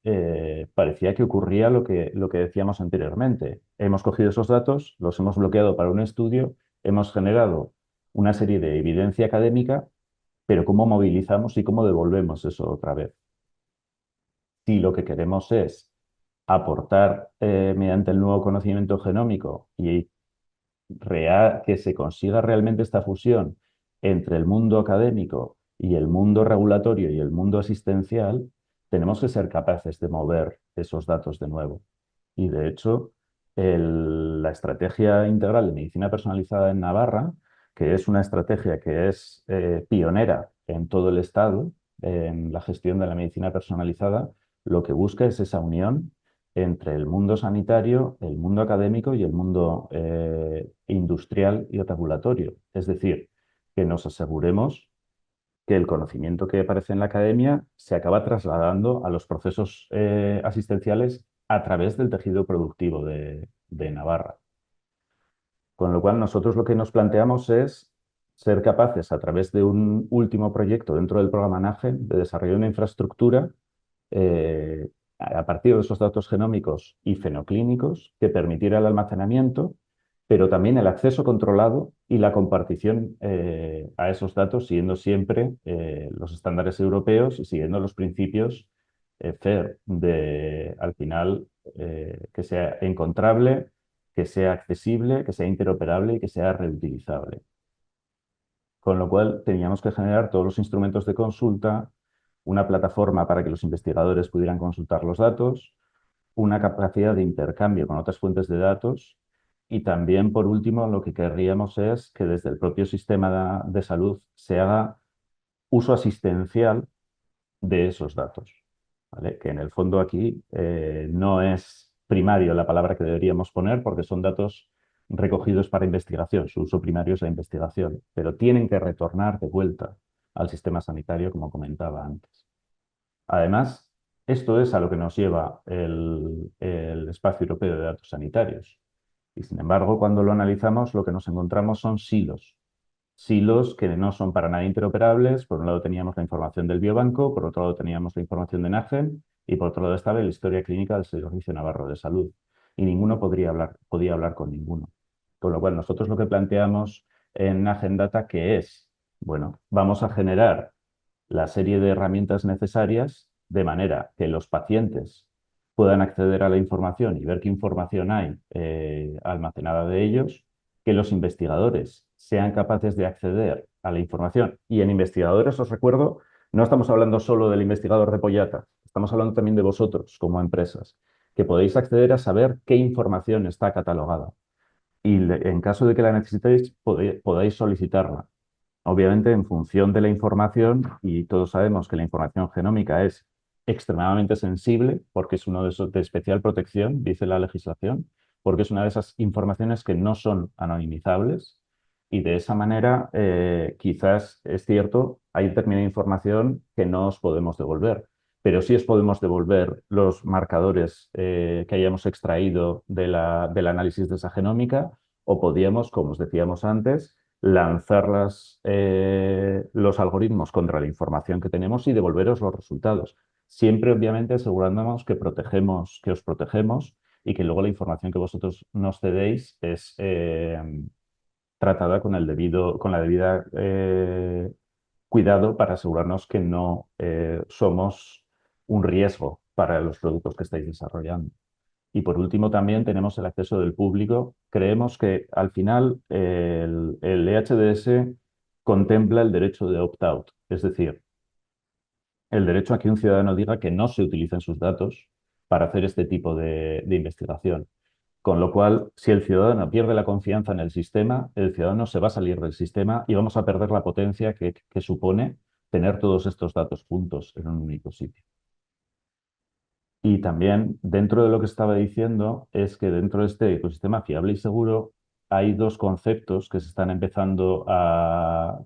parecía que ocurría lo que decíamos anteriormente. Hemos cogido esos datos, los hemos bloqueado para un estudio, hemos generado una serie de evidencia académica, pero ¿cómo movilizamos y cómo devolvemos eso otra vez? Si lo que queremos es aportar mediante el nuevo conocimiento genómico y que se consiga realmente esta fusión entre el mundo académico y el mundo regulatorio y el mundo asistencial, tenemos que ser capaces de mover esos datos de nuevo. Y de hecho, la estrategia integral de medicina personalizada en Navarra, que es una estrategia que es pionera en todo el Estado, en la gestión de la medicina personalizada, lo que busca es esa unión entre el mundo sanitario, el mundo académico y el mundo industrial y regulatorio. Es decir, que nos aseguremos que el conocimiento que aparece en la academia se acaba trasladando a los procesos asistenciales a través del tejido productivo de Navarra. Con lo cual, nosotros lo que nos planteamos es ser capaces, a través de un último proyecto dentro del programa NAGEN, de desarrollar una infraestructura a partir de esos datos genómicos y fenoclínicos que permitiera el almacenamiento, pero también el acceso controlado y la compartición a esos datos, siguiendo siempre los estándares europeos y siguiendo los principios FAIR, al final, que sea encontrable, que sea accesible, que sea interoperable y que sea reutilizable. Con lo cual, teníamos que generar todos los instrumentos de consulta, una plataforma para que los investigadores pudieran consultar los datos, una capacidad de intercambio con otras fuentes de datos y también, por último, lo que querríamos es que desde el propio sistema de salud se haga uso asistencial de esos datos, ¿vale? Que en el fondo aquí no es primario la palabra que deberíamos poner porque son datos recogidos para investigación, su uso primario es la investigación, pero tienen que retornar de vuelta al sistema sanitario, como comentaba antes. Además, esto es a lo que nos lleva el Espacio Europeo de Datos Sanitarios. Y sin embargo, cuando lo analizamos, lo que nos encontramos son silos. Silos que no son para nada interoperables. Por un lado teníamos la información del biobanco, por otro lado teníamos la información de NAGEN y por otro lado estaba la historia clínica del Servicio Navarro de Salud. Y ninguno podía hablar con ninguno. Con lo cual, nosotros lo que planteamos en NAGEN Data, que es, bueno, vamos a generar la serie de herramientas necesarias de manera que los pacientes puedan acceder a la información y ver qué información hay almacenada de ellos, que los investigadores sean capaces de acceder a la información. Y en investigadores, os recuerdo, no estamos hablando solo del investigador de Pollata, estamos hablando también de vosotros como empresas, que podéis acceder a saber qué información está catalogada. Y en caso de que la necesitéis, podáis solicitarla. Obviamente, en función de la información, y todos sabemos que la información genómica es extremadamente sensible porque es uno de esos de especial protección, dice la legislación, porque es una de esas informaciones que no son anonimizables y de esa manera quizás es cierto, hay determinada información que no os podemos devolver, pero sí os podemos devolver los marcadores que hayamos extraído del análisis de esa genómica o podíamos, como os decíamos antes, lanzar los algoritmos contra la información que tenemos y devolveros los resultados. Siempre, obviamente, asegurándonos que os protegemos y que luego la información que vosotros nos cedéis es tratada con la debida cuidado para asegurarnos que no somos un riesgo para los productos que estáis desarrollando. Y por último, también tenemos el acceso del público. Creemos que al final el EHDS contempla el derecho de opt-out, es decir, el derecho a que un ciudadano diga que no se utilicen sus datos para hacer este tipo de investigación. Con lo cual, si el ciudadano pierde la confianza en el sistema, el ciudadano se va a salir del sistema y vamos a perder la potencia que supone tener todos estos datos juntos en un único sitio. Y también, dentro de lo que estaba diciendo, es que dentro de este ecosistema fiable y seguro hay dos conceptos que se están empezando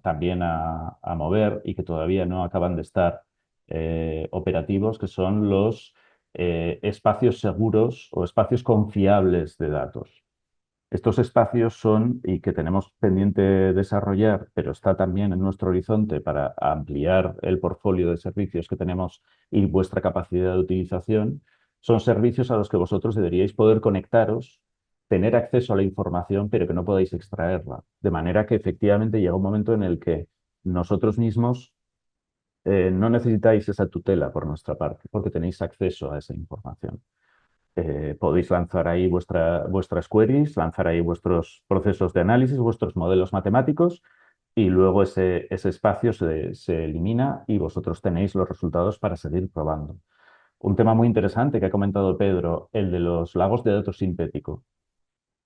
también a mover y que todavía no acaban de estar operativos, que son los espacios seguros o espacios confiables de datos. Estos espacios son, y que tenemos pendiente desarrollar, pero está también en nuestro horizonte para ampliar el portfolio de servicios que tenemos y vuestra capacidad de utilización, son servicios a los que vosotros deberíais poder conectaros, tener acceso a la información, pero que no podáis extraerla. De manera que efectivamente llega un momento en el que nosotros mismos no necesitáis esa tutela por nuestra parte, porque tenéis acceso a esa información. Podéis lanzar ahí vuestras queries, lanzar ahí vuestros procesos de análisis, vuestros modelos matemáticos y luego ese espacio se elimina y vosotros tenéis los resultados para seguir probando. Un tema muy interesante que ha comentado Pedro, el de los lagos de datos sintético.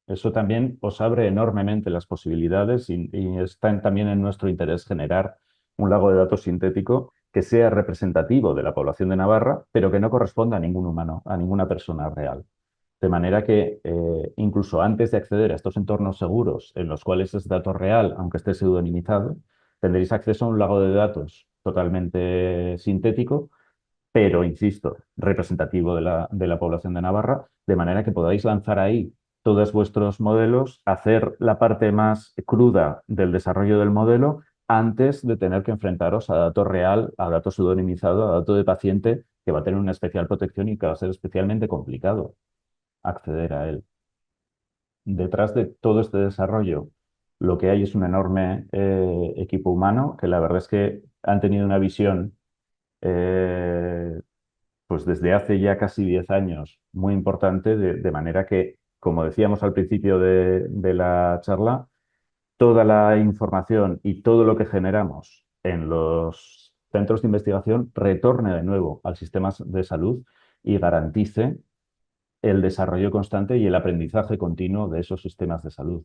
Eso también os abre enormemente las posibilidades y está también en nuestro interés generar un lago de datos sintético que sea representativo de la población de Navarra, pero que no corresponda a ningún humano, a ninguna persona real. De manera que incluso antes de acceder a estos entornos seguros en los cuales es dato real, aunque esté pseudonimizado, tendréis acceso a un lago de datos totalmente sintético, pero, insisto, representativo de la población de Navarra, de manera que podáis lanzar ahí todos vuestros modelos, hacer la parte más cruda del desarrollo del modelo antes de tener que enfrentaros a dato real, a dato pseudonimizado, a dato de paciente que va a tener una especial protección y que va a ser especialmente complicado acceder a él. detrás de todo este desarrollo lo que hay es un enorme equipo humano que la verdad es que han tenido una visión pues desde hace ya casi 10 años muy importante, de manera que, como decíamos al principio de la charla, toda la información y todo lo que generamos en los centros de investigación retorne de nuevo al sistema de salud y garantice el desarrollo constante y el aprendizaje continuo de esos sistemas de salud.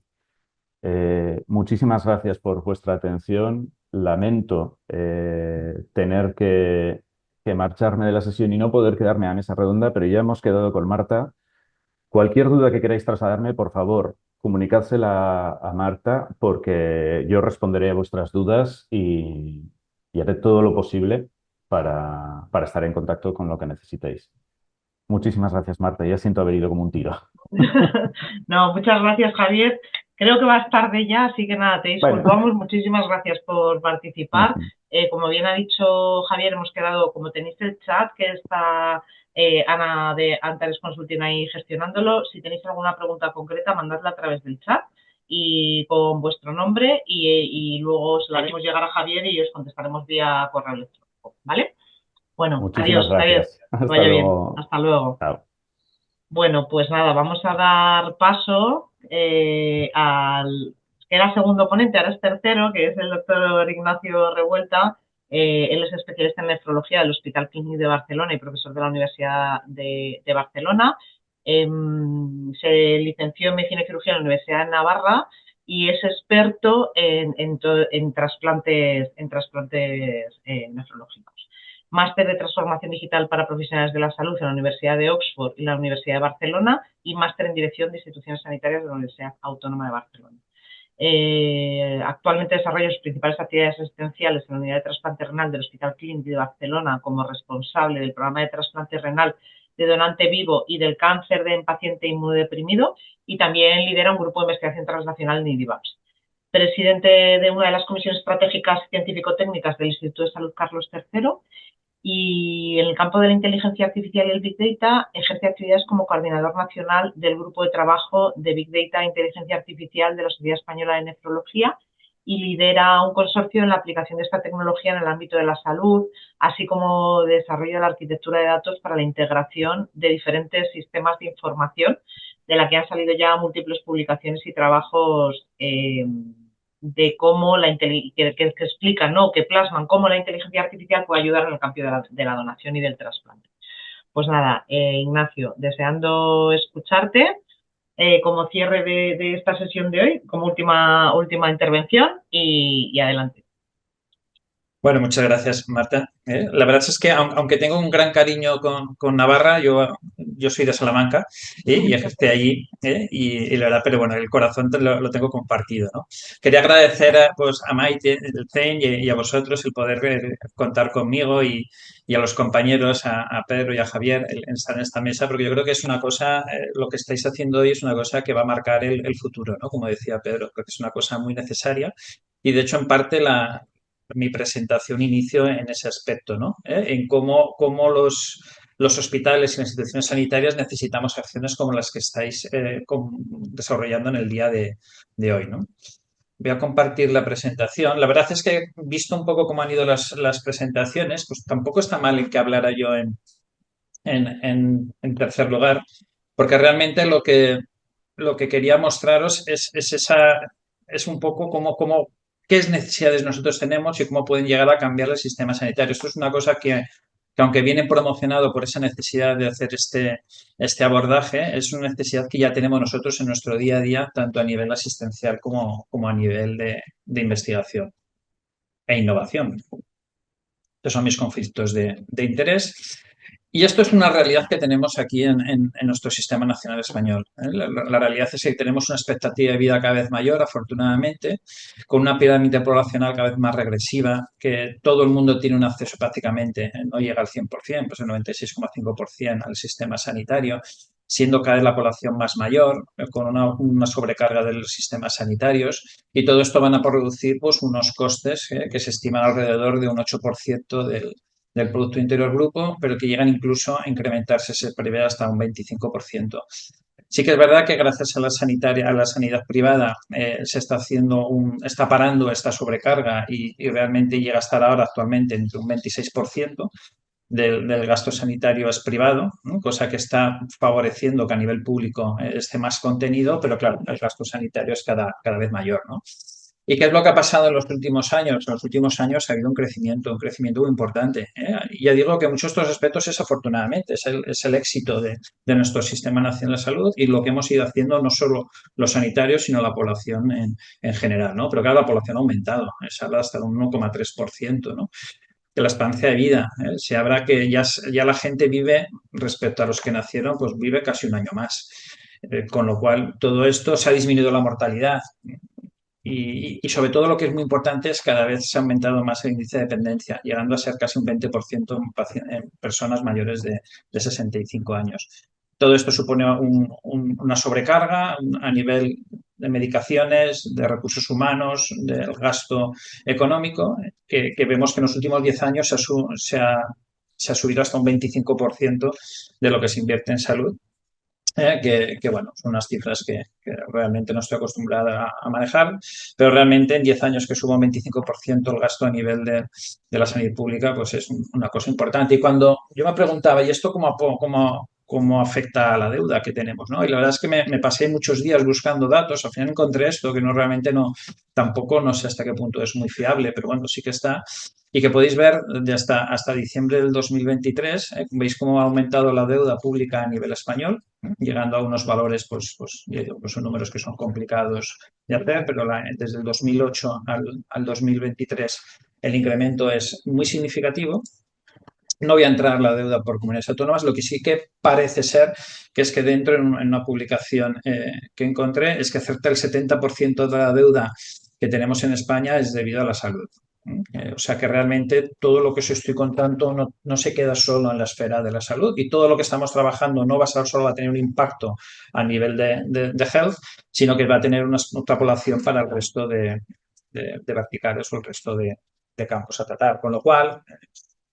Muchísimas gracias por vuestra atención. Lamento tener que marcharme de la sesión y no poder quedarme a mesa redonda, pero ya hemos quedado con Marta. Cualquier duda que queráis trasladarme, por favor, comunicádsela a Marta porque yo responderé a vuestras dudas y haré todo lo posible para estar en contacto con lo que necesitéis. Muchísimas gracias, Marta. Ya siento haber ido como un tiro. No, muchas gracias, Javier. Creo que vas tarde ya, así que nada, te disculpamos. Bueno. Muchísimas gracias por participar. Como bien ha dicho Javier, hemos quedado, como tenéis el chat, que está Ana de Antares Consulting ahí gestionándolo. Si tenéis alguna pregunta concreta, mandadla a través del chat y con vuestro nombre y luego se la haremos llegar a Javier y os contestaremos vía correo electrónico, ¿vale? Bueno, Muchísimas adiós, gracias. Javier. Vaya bien. Luego. Hasta luego. Chao. Bueno, pues nada, vamos a dar paso al que era segundo ponente, ahora es tercero, que es el doctor Ignacio Revuelta. Él es especialista en nefrología del Hospital Clínic de Barcelona y profesor de la Universidad de Barcelona. Se licenció en Medicina y Cirugía en la Universidad de Navarra y es experto en trasplantes nefrológicos. Máster de Transformación Digital para Profesionales de la Salud en la Universidad de Oxford y la Universidad de Barcelona y máster en Dirección de Instituciones Sanitarias de la Universidad Autónoma de Barcelona. Actualmente desarrolla sus principales actividades asistenciales en la Unidad de Trasplante Renal del Hospital Clínic de Barcelona como responsable del programa de trasplante renal de donante vivo y del cáncer en paciente inmunodeprimido y también lidera un grupo de investigación transnacional en IDIVAPS. Presidente de una de las comisiones estratégicas científico-técnicas del Instituto de Salud Carlos III y en el campo de la inteligencia artificial y el Big Data ejerce actividades como coordinador nacional del grupo de trabajo de Big Data e Inteligencia Artificial de la Sociedad Española de Nefrología y lidera un consorcio en la aplicación de esta tecnología en el ámbito de la salud, así como desarrollo de la arquitectura de datos para la integración de diferentes sistemas de información, de la que han salido ya múltiples publicaciones y trabajos de cómo que explican, ¿no? Que plasman cómo la inteligencia artificial puede ayudar en el cambio de la donación y del trasplante. Pues nada, Ignacio, deseando escucharte como cierre de esta sesión de hoy, como última intervención y adelante. Bueno, muchas gracias, Marta. La verdad es que, aunque tengo un gran cariño con Navarra, yo soy de Salamanca y ejercí allí y la verdad, pero bueno, el corazón lo tengo compartido, ¿no? Quería agradecer pues, a Maite, el CEN y a vosotros el poder contar conmigo y a los compañeros, a Pedro y a Javier, en estar en esta mesa, porque yo creo que es una cosa, lo que estáis haciendo hoy es una cosa que va a marcar el futuro, ¿no? Como decía Pedro, creo que es una cosa muy necesaria y de hecho en parte mi presentación inicio en ese aspecto, ¿no? En cómo los hospitales y las instituciones sanitarias necesitamos acciones como las que estáis desarrollando en el día de hoy, ¿no? Voy a compartir la presentación. La verdad es que, visto un poco cómo han ido las presentaciones, pues tampoco está mal en que hablara yo en tercer lugar, porque realmente lo que quería mostraros es un poco qué necesidades nosotros tenemos y cómo pueden llegar a cambiar el sistema sanitario. Esto es una cosa que aunque viene promocionado por esa necesidad de hacer este abordaje, es una necesidad que ya tenemos nosotros en nuestro día a día, tanto a nivel asistencial como a nivel de investigación e innovación. Estos son mis conflictos de interés. Y esto es una realidad que tenemos aquí en nuestro sistema nacional español. La realidad es que tenemos una expectativa de vida cada vez mayor, afortunadamente, con una pirámide poblacional cada vez más regresiva, que todo el mundo tiene un acceso prácticamente, no llega al 100%, pues el 96,5% al sistema sanitario, siendo cada vez la población más mayor, con una sobrecarga de los sistemas sanitarios, y todo esto van a producir pues, unos costes que se estiman alrededor de un 8% del Producto Interior Bruto, pero que llegan incluso a incrementarse, se prevé hasta un 25%. Sí que es verdad que gracias a la sanidad privada se está está parando esta sobrecarga y realmente llega a estar ahora actualmente entre un 26% del gasto sanitario es privado, ¿no? Cosa que está favoreciendo que a nivel público esté más contenido, pero claro, el gasto sanitario es cada vez mayor, ¿no? ¿Y qué es lo que ha pasado en los últimos años? En los últimos años ha habido un crecimiento muy importante. Ya digo que en muchos de estos aspectos es afortunadamente, es el éxito de nuestro Sistema Nacional de Salud y lo que hemos ido haciendo no solo los sanitarios, sino la población en general, ¿no? Pero claro, la población ha aumentado, se habla hasta de un 1,3%, ¿no? De la esperanza de vida. Se habla que ya la gente vive, respecto a los que nacieron, pues vive casi un año más. Con lo cual, todo esto se ha disminuido la mortalidad. Y sobre todo lo que es muy importante es que cada vez se ha aumentado más el índice de dependencia, llegando a ser casi un 20% en personas mayores de 65 años. Todo esto supone una sobrecarga a nivel de medicaciones, de recursos humanos, del gasto económico, que vemos que en los últimos 10 años se ha subido hasta un 25% de lo que se invierte en salud. Bueno, son unas cifras que realmente no estoy acostumbrada a manejar, pero realmente en 10 años que suba un 25% el gasto a nivel de la sanidad pública, pues es una cosa importante. Y cuando yo me preguntaba, ¿y esto cómo afecta a la deuda que tenemos? ¿No? Y la verdad es que me pasé muchos días buscando datos, al final encontré esto, que realmente tampoco no sé hasta qué punto es muy fiable, pero bueno, sí que está. Y que podéis ver hasta diciembre del 2023, veis cómo ha aumentado la deuda pública a nivel español, llegando a unos valores, pues son números que son complicados de hacer, pero desde el 2008 al 2023 el incremento es muy significativo. No voy a entrar en la deuda por comunidades autónomas, lo que sí que parece ser que es que dentro, en una publicación que encontré, es que cerca del 70% de la deuda que tenemos en España es debido a la salud. O sea que realmente todo lo que os estoy contando no se queda solo en la esfera de la salud y todo lo que estamos trabajando no va a tener un impacto a nivel de health, sino que va a tener una extrapolación para el resto de verticales o el resto de campos a tratar. Con lo cual,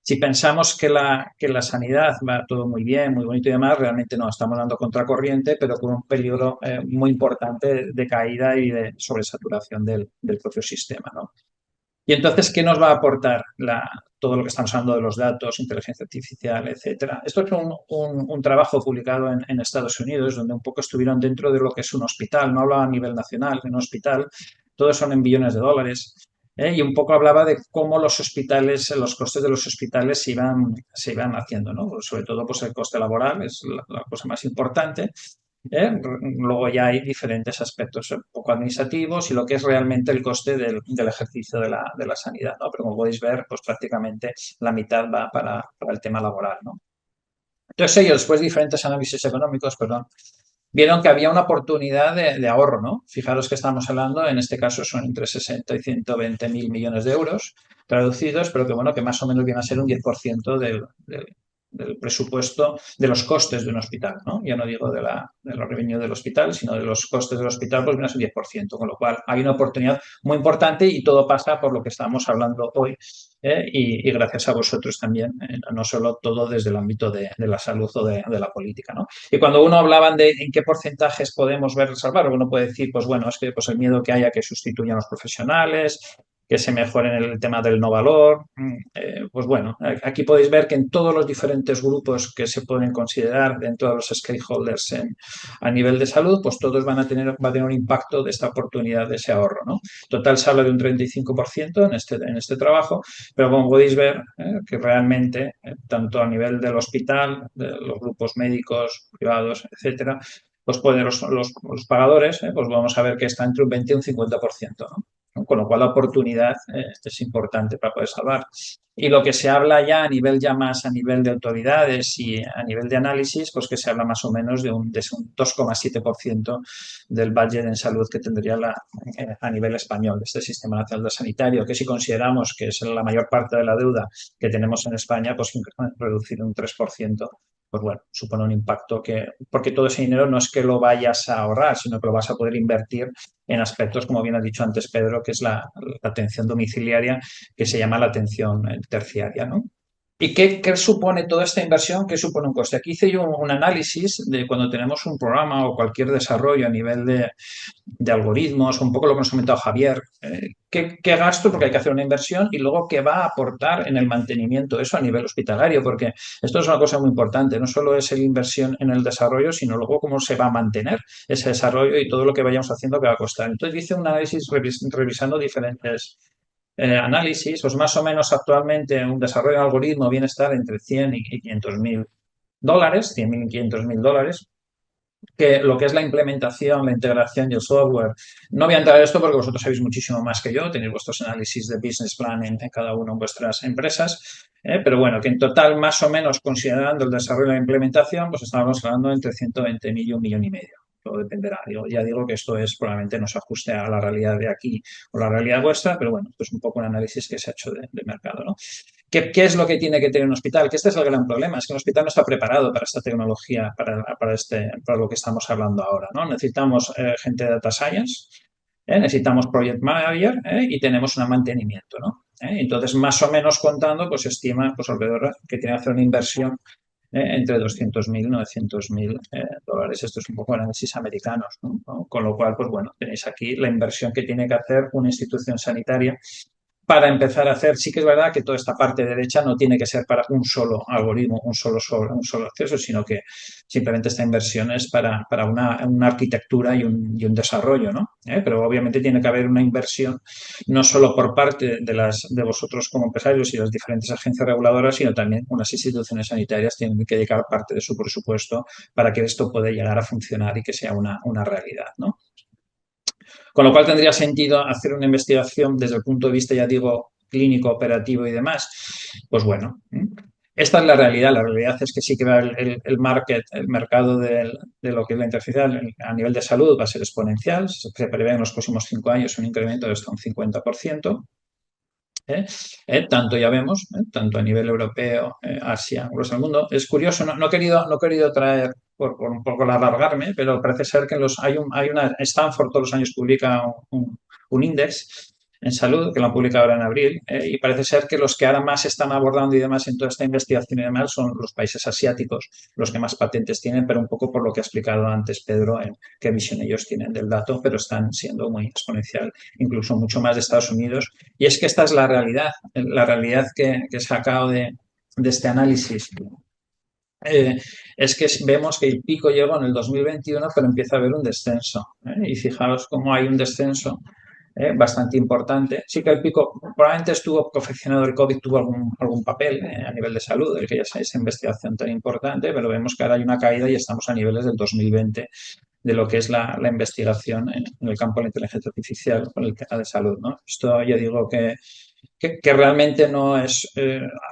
si pensamos que la sanidad va todo muy bien, muy bonito y demás, realmente no, estamos dando contracorriente, pero con un peligro muy importante de caída y de sobresaturación del propio sistema, ¿no? Y entonces, ¿qué nos va a aportar todo lo que estamos hablando de los datos, inteligencia artificial, etcétera? Esto es un trabajo publicado en Estados Unidos, donde un poco estuvieron dentro de lo que es un hospital, no hablaba a nivel nacional, en un hospital, todos son en billones de dólares. Y un poco hablaba de cómo los costes de los hospitales se iban haciendo, ¿no? Sobre todo, pues el coste laboral es la cosa más importante. Luego ya hay diferentes aspectos un poco administrativos y lo que es realmente el coste del ejercicio de la sanidad, ¿no? Pero como podéis ver, pues prácticamente la mitad va para el tema laboral, ¿no? Entonces ellos, después de diferentes análisis económicos, perdón, vieron que había una oportunidad de ahorro, ¿no? Fijaros que estamos hablando, en este caso son entre 60 y 120 mil millones de euros traducidos, pero que bueno, que más o menos viene a ser un 10% del presupuesto de los costes de un hospital, ¿no? Ya no digo de los revenues del hospital, sino de los costes del hospital, pues viene a ser un 10%, con lo cual hay una oportunidad muy importante y todo pasa por lo que estamos hablando hoy. Y gracias a vosotros también, no solo todo desde el ámbito de la salud o de la política, ¿no? Y cuando uno hablaban de en qué porcentajes podemos ver salvar, uno puede decir, pues bueno, es que pues el miedo que haya que sustituyan a los profesionales, que se mejoren el tema del no valor. Pues bueno, aquí podéis ver que en todos los diferentes grupos que se pueden considerar dentro de los stakeholders a nivel de salud, pues todos va a tener un impacto de esta oportunidad de ese ahorro, ¿no? Total se habla de un 35% en este trabajo, pero como podéis ver, que realmente, tanto a nivel del hospital, de los grupos médicos, privados, etcétera, pues los pagadores, pues vamos a ver que está entre un 20 y un 50%, ¿no? Con lo cual la oportunidad es importante para poder salvar. Y lo que se habla ya a nivel de autoridades y a nivel de análisis, pues que se habla más o menos de un 2,7% del budget en salud que tendría a nivel español, este Sistema Nacional de Sanitario, que si consideramos que es la mayor parte de la deuda que tenemos en España, pues reducir un 3%. Pues bueno, supone un impacto porque todo ese dinero no es que lo vayas a ahorrar, sino que lo vas a poder invertir en aspectos, como bien ha dicho antes Pedro, que es la atención domiciliaria, que se llama la atención terciaria, ¿no? ¿Y qué supone toda esta inversión? ¿Qué supone un coste? Aquí hice yo un análisis de cuando tenemos un programa o cualquier desarrollo a nivel de algoritmos, un poco lo que nos ha comentado Javier. ¿Qué gasto? Porque hay que hacer una inversión y luego qué va a aportar en el mantenimiento, eso a nivel hospitalario, porque esto es una cosa muy importante. No solo es la inversión en el desarrollo, sino luego cómo se va a mantener ese desarrollo y todo lo que vayamos haciendo que va a costar. Entonces hice un análisis revisando diferentes análisis, pues más o menos actualmente un desarrollo de algoritmo viene a estar entre 100 y 500 mil dólares, 100.000 y 500 mil dólares, que lo que es la implementación, la integración y el software. No voy a entrar en esto porque vosotros sabéis muchísimo más que yo, tenéis vuestros análisis de business plan en cada uno de vuestras empresas, pero bueno, que en total, más o menos, considerando el desarrollo y la implementación, pues estamos hablando entre 120.000 y 1,5 millones. Todo dependerá. Ya digo que esto es probablemente no se ajuste a la realidad de aquí o la realidad vuestra, pero bueno, esto es un poco un análisis que se ha hecho de mercado, ¿no? ¿Qué es lo que tiene que tener un hospital? Que este es el gran problema, es que un hospital no está preparado para esta tecnología, para lo que estamos hablando ahora, ¿no? Necesitamos gente de data science, necesitamos project manager y tenemos un mantenimiento, ¿no? Entonces, más o menos contando, pues se estima pues, alrededor que tiene que hacer una inversión entre 200.000 y 900.000 dólares. Esto es un poco análisis americanos, ¿no? Con lo cual, pues bueno, tenéis aquí la inversión que tiene que hacer una institución sanitaria para empezar a hacer. Sí que es verdad que toda esta parte derecha no tiene que ser para un solo algoritmo, un solo acceso, sino que simplemente esta inversión es para una arquitectura y un desarrollo, ¿no? Pero obviamente tiene que haber una inversión no solo por parte de vosotros como empresarios y las diferentes agencias reguladoras, sino también unas instituciones sanitarias tienen que dedicar parte de su presupuesto para que esto pueda llegar a funcionar y que sea una realidad, ¿no? Con lo cual tendría sentido hacer una investigación desde el punto de vista, ya digo, clínico, operativo y demás. Pues bueno, esta es la realidad. La realidad es que sí que el mercado de lo que es la inteligencia artificial a nivel de salud va a ser exponencial. Se prevé en los próximos 5 años un incremento de hasta un 50%. Tanto ya vemos, tanto a nivel europeo, Asia, el mundo. Es curioso, no he querido traer por un poco alargarme, pero parece ser que Stanford todos los años publica un índice en salud, que lo han publicado ahora en abril, y parece ser que los que ahora más están abordando y demás en toda esta investigación y demás son los países asiáticos, los que más patentes tienen, pero un poco por lo que ha explicado antes Pedro en qué visión ellos tienen del dato, pero están siendo muy exponencial, incluso mucho más de Estados Unidos. Y es que esta es la realidad que he sacado de este análisis. Es que vemos que el pico llegó en el 2021, pero empieza a haber un descenso. Y fijaos cómo hay un descenso bastante importante. Sí que el pico probablemente estuvo confeccionado, el COVID tuvo algún papel a nivel de salud, el que ya sea esa investigación tan importante, pero vemos que ahora hay una caída y estamos a niveles del 2020 de lo que es la investigación en el campo de la inteligencia artificial con el tema de salud, ¿no? Esto ya digo que realmente no es,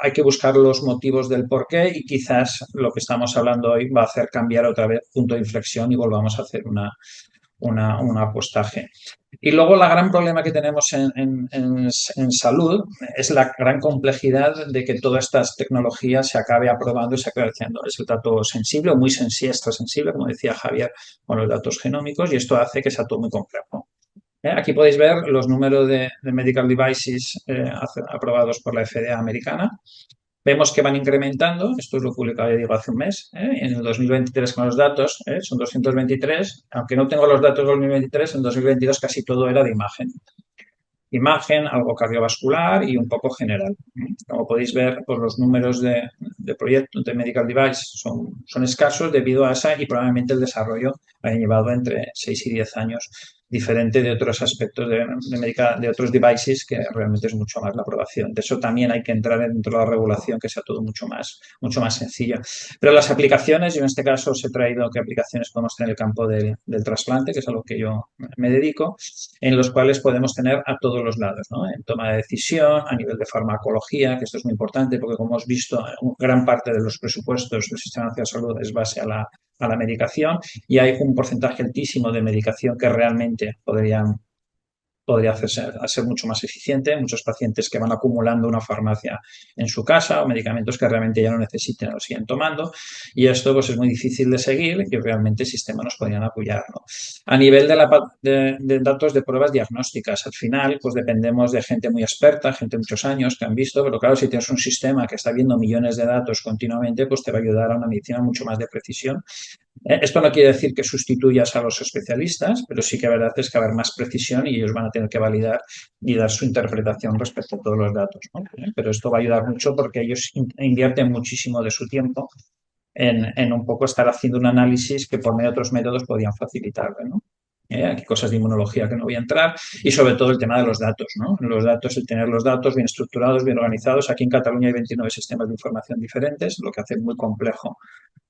hay que buscar los motivos del porqué y quizás lo que estamos hablando hoy va a hacer cambiar otra vez punto de inflexión y volvamos a hacer un apostaje. Y luego el gran problema que tenemos en salud es la gran complejidad de que todas estas tecnologías se acabe aprobando y se acabe haciendo. Es el dato sensible o muy extra sensible, como decía Javier, con los datos genómicos y esto hace que sea todo muy complejo. Aquí podéis ver los números de medical devices aprobados por la FDA americana. Vemos que van incrementando, esto es lo publicado, ya digo, hace un mes, en el 2023 con los datos, son 223, aunque no tengo los datos del 2023, en 2022 casi todo era de imagen. Imagen, algo cardiovascular y un poco general. Como podéis ver, pues los números de proyectos de medical device son escasos debido a esa y probablemente el desarrollo ha llevado entre 6 y 10 años, diferente de otros aspectos de otros devices que realmente es mucho más la aprobación. De eso también hay que entrar dentro de la regulación, que sea todo mucho más sencillo. Pero las aplicaciones, yo en este caso os he traído qué aplicaciones podemos tener en el campo del trasplante, que es a lo que yo me dedico, en los cuales podemos tener a todos los lados, ¿no? En toma de decisión, a nivel de farmacología, que esto es muy importante porque como hemos visto, gran parte de los presupuestos del Sistema Nacional de Salud es base a la medicación y hay un porcentaje altísimo de medicación que realmente podría podría ser mucho más eficiente. Muchos pacientes que van acumulando una farmacia en su casa o medicamentos que realmente ya no necesiten o lo siguen tomando. Y esto pues, es muy difícil de seguir y realmente el sistema nos podrían apoyar, ¿no? A nivel de datos de pruebas diagnósticas, al final pues dependemos de gente muy experta, gente de muchos años que han visto, pero claro, si tienes un sistema que está viendo millones de datos continuamente, pues te va a ayudar a una medicina mucho más de precisión. Esto no quiere decir que sustituyas a los especialistas, pero sí que la verdad es que va a haber más precisión y ellos van a tener que validar y dar su interpretación respecto a todos los datos, ¿no? Pero esto va a ayudar mucho porque ellos invierten muchísimo de su tiempo en un poco estar haciendo un análisis que por medio de otros métodos podían facilitar, ¿no? Aquí cosas de inmunología que no voy a entrar y sobre todo el tema de los datos, ¿no? Los datos, el tener los datos bien estructurados, bien organizados. Aquí en Cataluña hay 29 sistemas de información diferentes, lo que hace muy complejo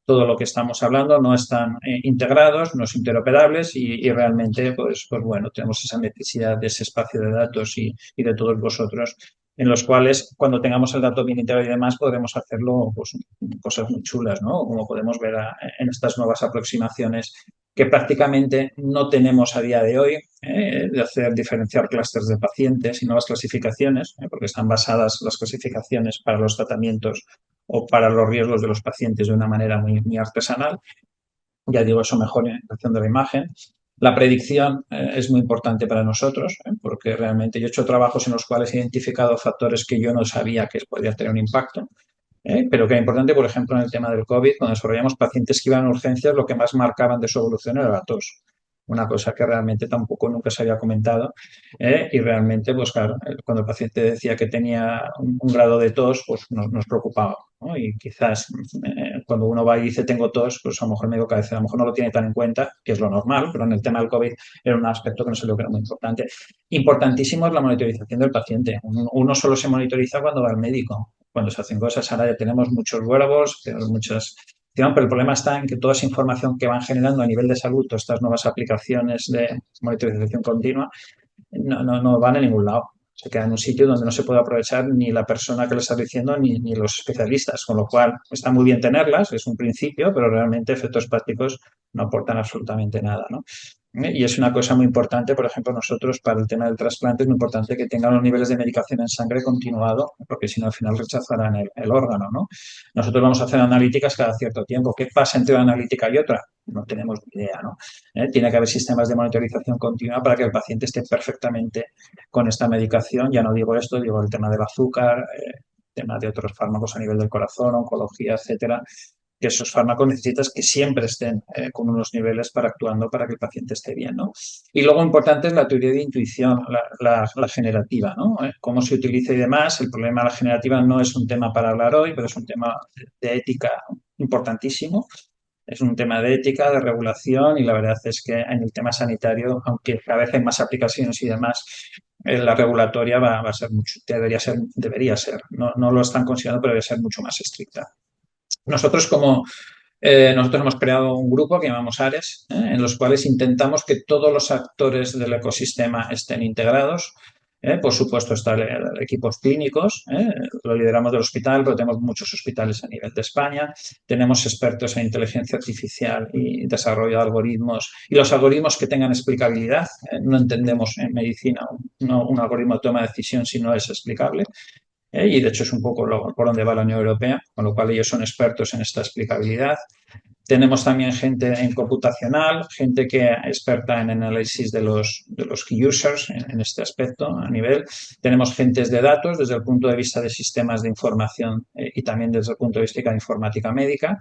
todo lo que estamos hablando, no están integrados, no son interoperables y realmente, pues bueno, tenemos esa necesidad de ese espacio de datos y de todos vosotros, en los cuales cuando tengamos el dato bien integrado y demás podremos hacerlo pues, cosas muy chulas, ¿no? Como podemos ver en estas nuevas aproximaciones que prácticamente no tenemos a día de hoy, de hacer diferenciar clústeres de pacientes y nuevas clasificaciones, porque están basadas las clasificaciones para los tratamientos o para los riesgos de los pacientes de una manera muy artesanal. Ya digo, eso mejora la interpretación de la imagen. La predicción es muy importante para nosotros, porque realmente yo he hecho trabajos en los cuales he identificado factores que yo no sabía que podían tener un impacto. Pero que es importante, por ejemplo, en el tema del COVID, cuando desarrollamos pacientes que iban a urgencias, lo que más marcaban de su evolución era la tos. Una cosa que realmente tampoco nunca se había comentado. Y realmente, pues claro, cuando el paciente decía que tenía un grado de tos, pues nos preocupaba, ¿no? Y quizás cuando uno va y dice tengo tos, pues a lo mejor el médico de cabecera a lo mejor no lo tiene tan en cuenta, que es lo normal, pero en el tema del COVID era un aspecto que no se le que era muy importante. Importantísimo es la monitorización del paciente. Uno solo se monitoriza cuando va al médico. Cuando se hacen cosas, ahora ya tenemos muchos wearables, tenemos muchas... Pero el problema está en que toda esa información que van generando a nivel de salud, todas estas nuevas aplicaciones de monitorización continua, no van a ningún lado. Se queda en un sitio donde no se puede aprovechar ni la persona que lo está diciendo ni los especialistas, con lo cual está muy bien tenerlas, es un principio, pero realmente efectos prácticos no aportan absolutamente nada, ¿no? Y es una cosa muy importante, por ejemplo, nosotros para el tema del trasplante es muy importante que tengan los niveles de medicación en sangre continuado, porque si no al final rechazarán el órgano, ¿no? Nosotros vamos a hacer analíticas cada cierto tiempo. ¿Qué pasa entre una analítica y otra? No tenemos ni idea, ¿no? Tiene que haber sistemas de monitorización continua para que el paciente esté perfectamente con esta medicación. Ya no digo esto, digo el tema del azúcar, tema de otros fármacos a nivel del corazón, oncología, etcétera, que esos fármacos necesitas que siempre estén con unos niveles actuando para que el paciente esté bien, ¿no? Y luego importante es la teoría de intuición, la generativa, ¿no? Cómo se utiliza y demás. El problema de la generativa no es un tema para hablar hoy, pero es un tema de ética importantísimo. Es un tema de ética, de regulación y la verdad es que en el tema sanitario, aunque cada vez hay más aplicaciones y demás, la regulatoria va a ser mucho, debería ser, no lo están considerando, pero debe ser mucho más estricta. Nosotros hemos creado un grupo que llamamos ARES, en los cuales intentamos que todos los actores del ecosistema estén integrados. Por supuesto, están equipos clínicos, lo lideramos del hospital, pero tenemos muchos hospitales a nivel de España. Tenemos expertos en inteligencia artificial y desarrollo de algoritmos. Y los algoritmos que tengan explicabilidad. No entendemos en medicina un algoritmo de toma de decisión si no es explicable. Y de hecho es un poco por donde va la Unión Europea, con lo cual ellos son expertos en esta explicabilidad. Tenemos también gente en computacional, gente que es experta en análisis de los key users en este aspecto a nivel. Tenemos gentes de datos desde el punto de vista de sistemas de información y también desde el punto de vista de informática médica.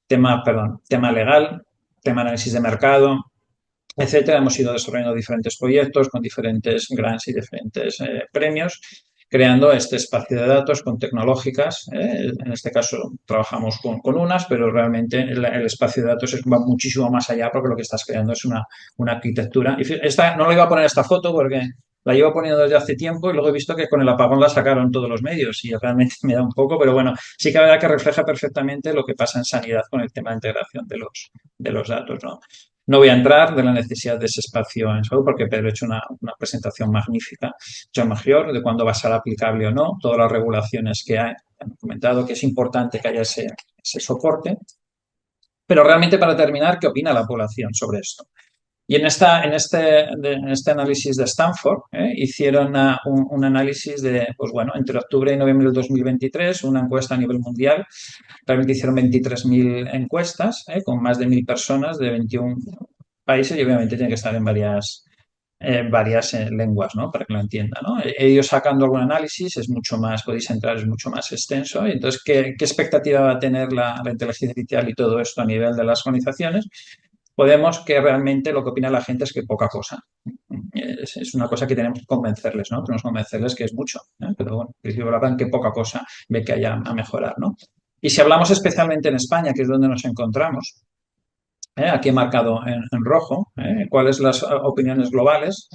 Tema legal, tema análisis de mercado, etcétera. Hemos ido desarrollando diferentes proyectos con diferentes grants y diferentes premios, creando este espacio de datos con tecnológicas. En este caso trabajamos con unas, pero realmente el espacio de datos va muchísimo más allá porque lo que estás creando es una arquitectura. Y no le iba a poner esta foto porque la llevo poniendo desde hace tiempo y luego he visto que con el apagón la sacaron todos los medios y realmente me da un poco, pero bueno, sí que la verdad que refleja perfectamente lo que pasa en sanidad con el tema de integración de los datos, ¿no? No voy a entrar de la necesidad de ese espacio en salud porque Pedro ha hecho una presentación magnífica, John Mayor, de cuándo va a ser aplicable o no, todas las regulaciones que hay. Han comentado que es importante que haya ese soporte. Pero realmente, para terminar, ¿qué opina la población sobre esto? Y en este análisis de Stanford hicieron un análisis de, pues bueno, entre octubre y noviembre del 2023, una encuesta a nivel mundial. Realmente hicieron 23.000 encuestas con más de 1.000 personas de 21 países y obviamente tiene que estar en varias lenguas, ¿no? Para que lo entiendan, ¿no? Ellos sacando algún análisis es mucho más, podéis entrar, es mucho más extenso. Y entonces, ¿qué expectativa va a tener la inteligencia artificial y todo esto a nivel de las organizaciones? Podemos que realmente lo que opina la gente es que poca cosa. Es una cosa que tenemos que convencerles, ¿no? Tenemos que convencerles que es mucho, pero bueno, en principio hablan que poca cosa ve que haya a mejorar, ¿no? Y si hablamos especialmente en España, que es donde nos encontramos, aquí he marcado en rojo, cuáles las opiniones globales,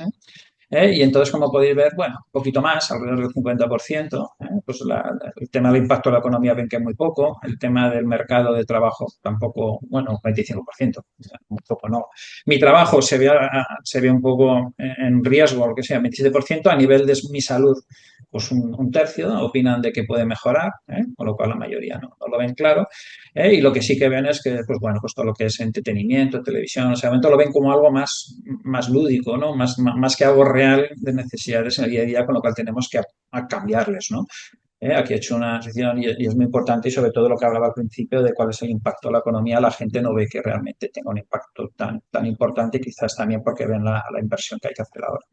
y entonces, como podéis ver, bueno, un poquito más, alrededor del 50%, pues el tema del impacto de la economía ven que es muy poco, el tema del mercado de trabajo tampoco, bueno, 25%, muy poco no. Mi trabajo se ve un poco en riesgo, lo que sea, 27%, a nivel de mi salud, pues un tercio opinan de que puede mejorar, con lo cual la mayoría no lo ven claro. Y lo que sí que ven es que, pues bueno, pues todo lo que es entretenimiento, televisión, o sea, lo ven como algo más lúdico, ¿no? Más que algo real de necesidades en el día a día, con lo cual tenemos que a cambiarles, ¿no? Aquí he hecho una sección y es muy importante y sobre todo lo que hablaba al principio de cuál es el impacto de la economía. La gente no ve que realmente tenga un impacto tan importante, quizás también porque ven la inversión que hay que hacer ahora.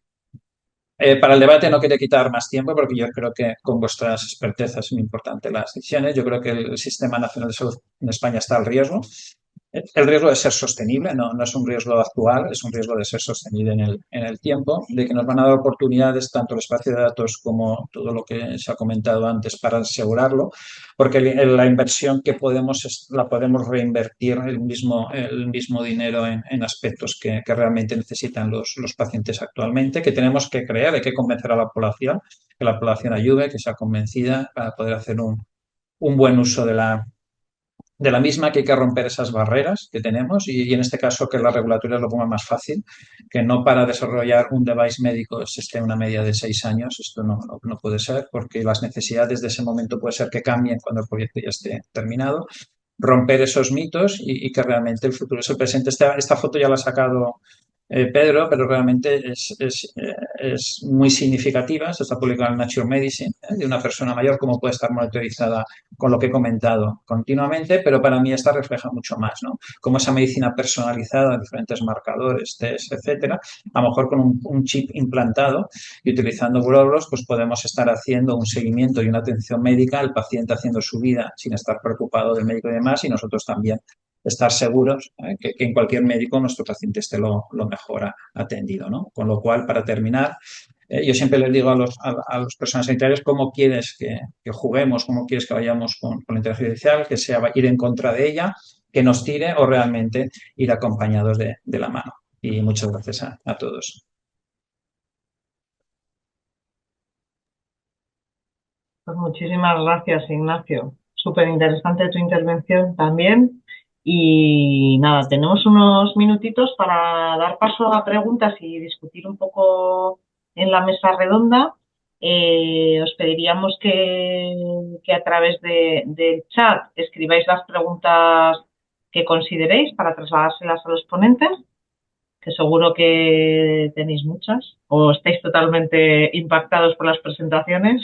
Para el debate no quería quitar más tiempo porque yo creo que con vuestras expertezas son importantes las decisiones. Yo creo que el Sistema Nacional de Salud en España está al riesgo. El riesgo de ser sostenible, no es un riesgo actual, es un riesgo de ser sostenible en el tiempo, de que nos van a dar oportunidades tanto el espacio de datos como todo lo que se ha comentado antes para asegurarlo, porque la inversión que la podemos reinvertir el mismo dinero en aspectos que realmente necesitan los pacientes actualmente, que tenemos que crear, hay que convencer a la población, que la población ayude, que sea convencida para poder hacer un buen uso de la misma, que hay que romper esas barreras que tenemos y en este caso que la regulatoria lo ponga más fácil, que no para desarrollar un device médico se esté una media de 6 años, esto no puede ser porque las necesidades de ese momento puede ser que cambien cuando el proyecto ya esté terminado, romper esos mitos y que realmente el futuro es el presente. Esta foto ya la ha sacado Pedro, pero realmente es muy significativa. Se está publicando en Nature Medicine, de una persona mayor, cómo puede estar monitorizada con lo que he comentado continuamente, pero para mí esta refleja mucho más, ¿no? Cómo esa medicina personalizada, diferentes marcadores, test, etcétera, a lo mejor con un chip implantado y utilizando glóbulos, pues podemos estar haciendo un seguimiento y una atención médica, el paciente haciendo su vida sin estar preocupado del médico y demás, y nosotros también estar seguros que en cualquier médico nuestro paciente esté lo mejor atendido, ¿no? Con lo cual, para terminar, yo siempre les digo a los personas sanitarias cómo quieres que juguemos, cómo quieres que vayamos con la inteligencia artificial, que sea ir en contra de ella, que nos tire o realmente ir acompañados de la mano. Y muchas gracias a todos. Pues muchísimas gracias, Ignacio. Súper interesante tu intervención también. Y nada, tenemos unos minutitos para dar paso a preguntas y discutir un poco en la mesa redonda. Os pediríamos que a través del chat escribáis las preguntas que consideréis para trasladárselas a los ponentes, que seguro que tenéis muchas o estáis totalmente impactados por las presentaciones.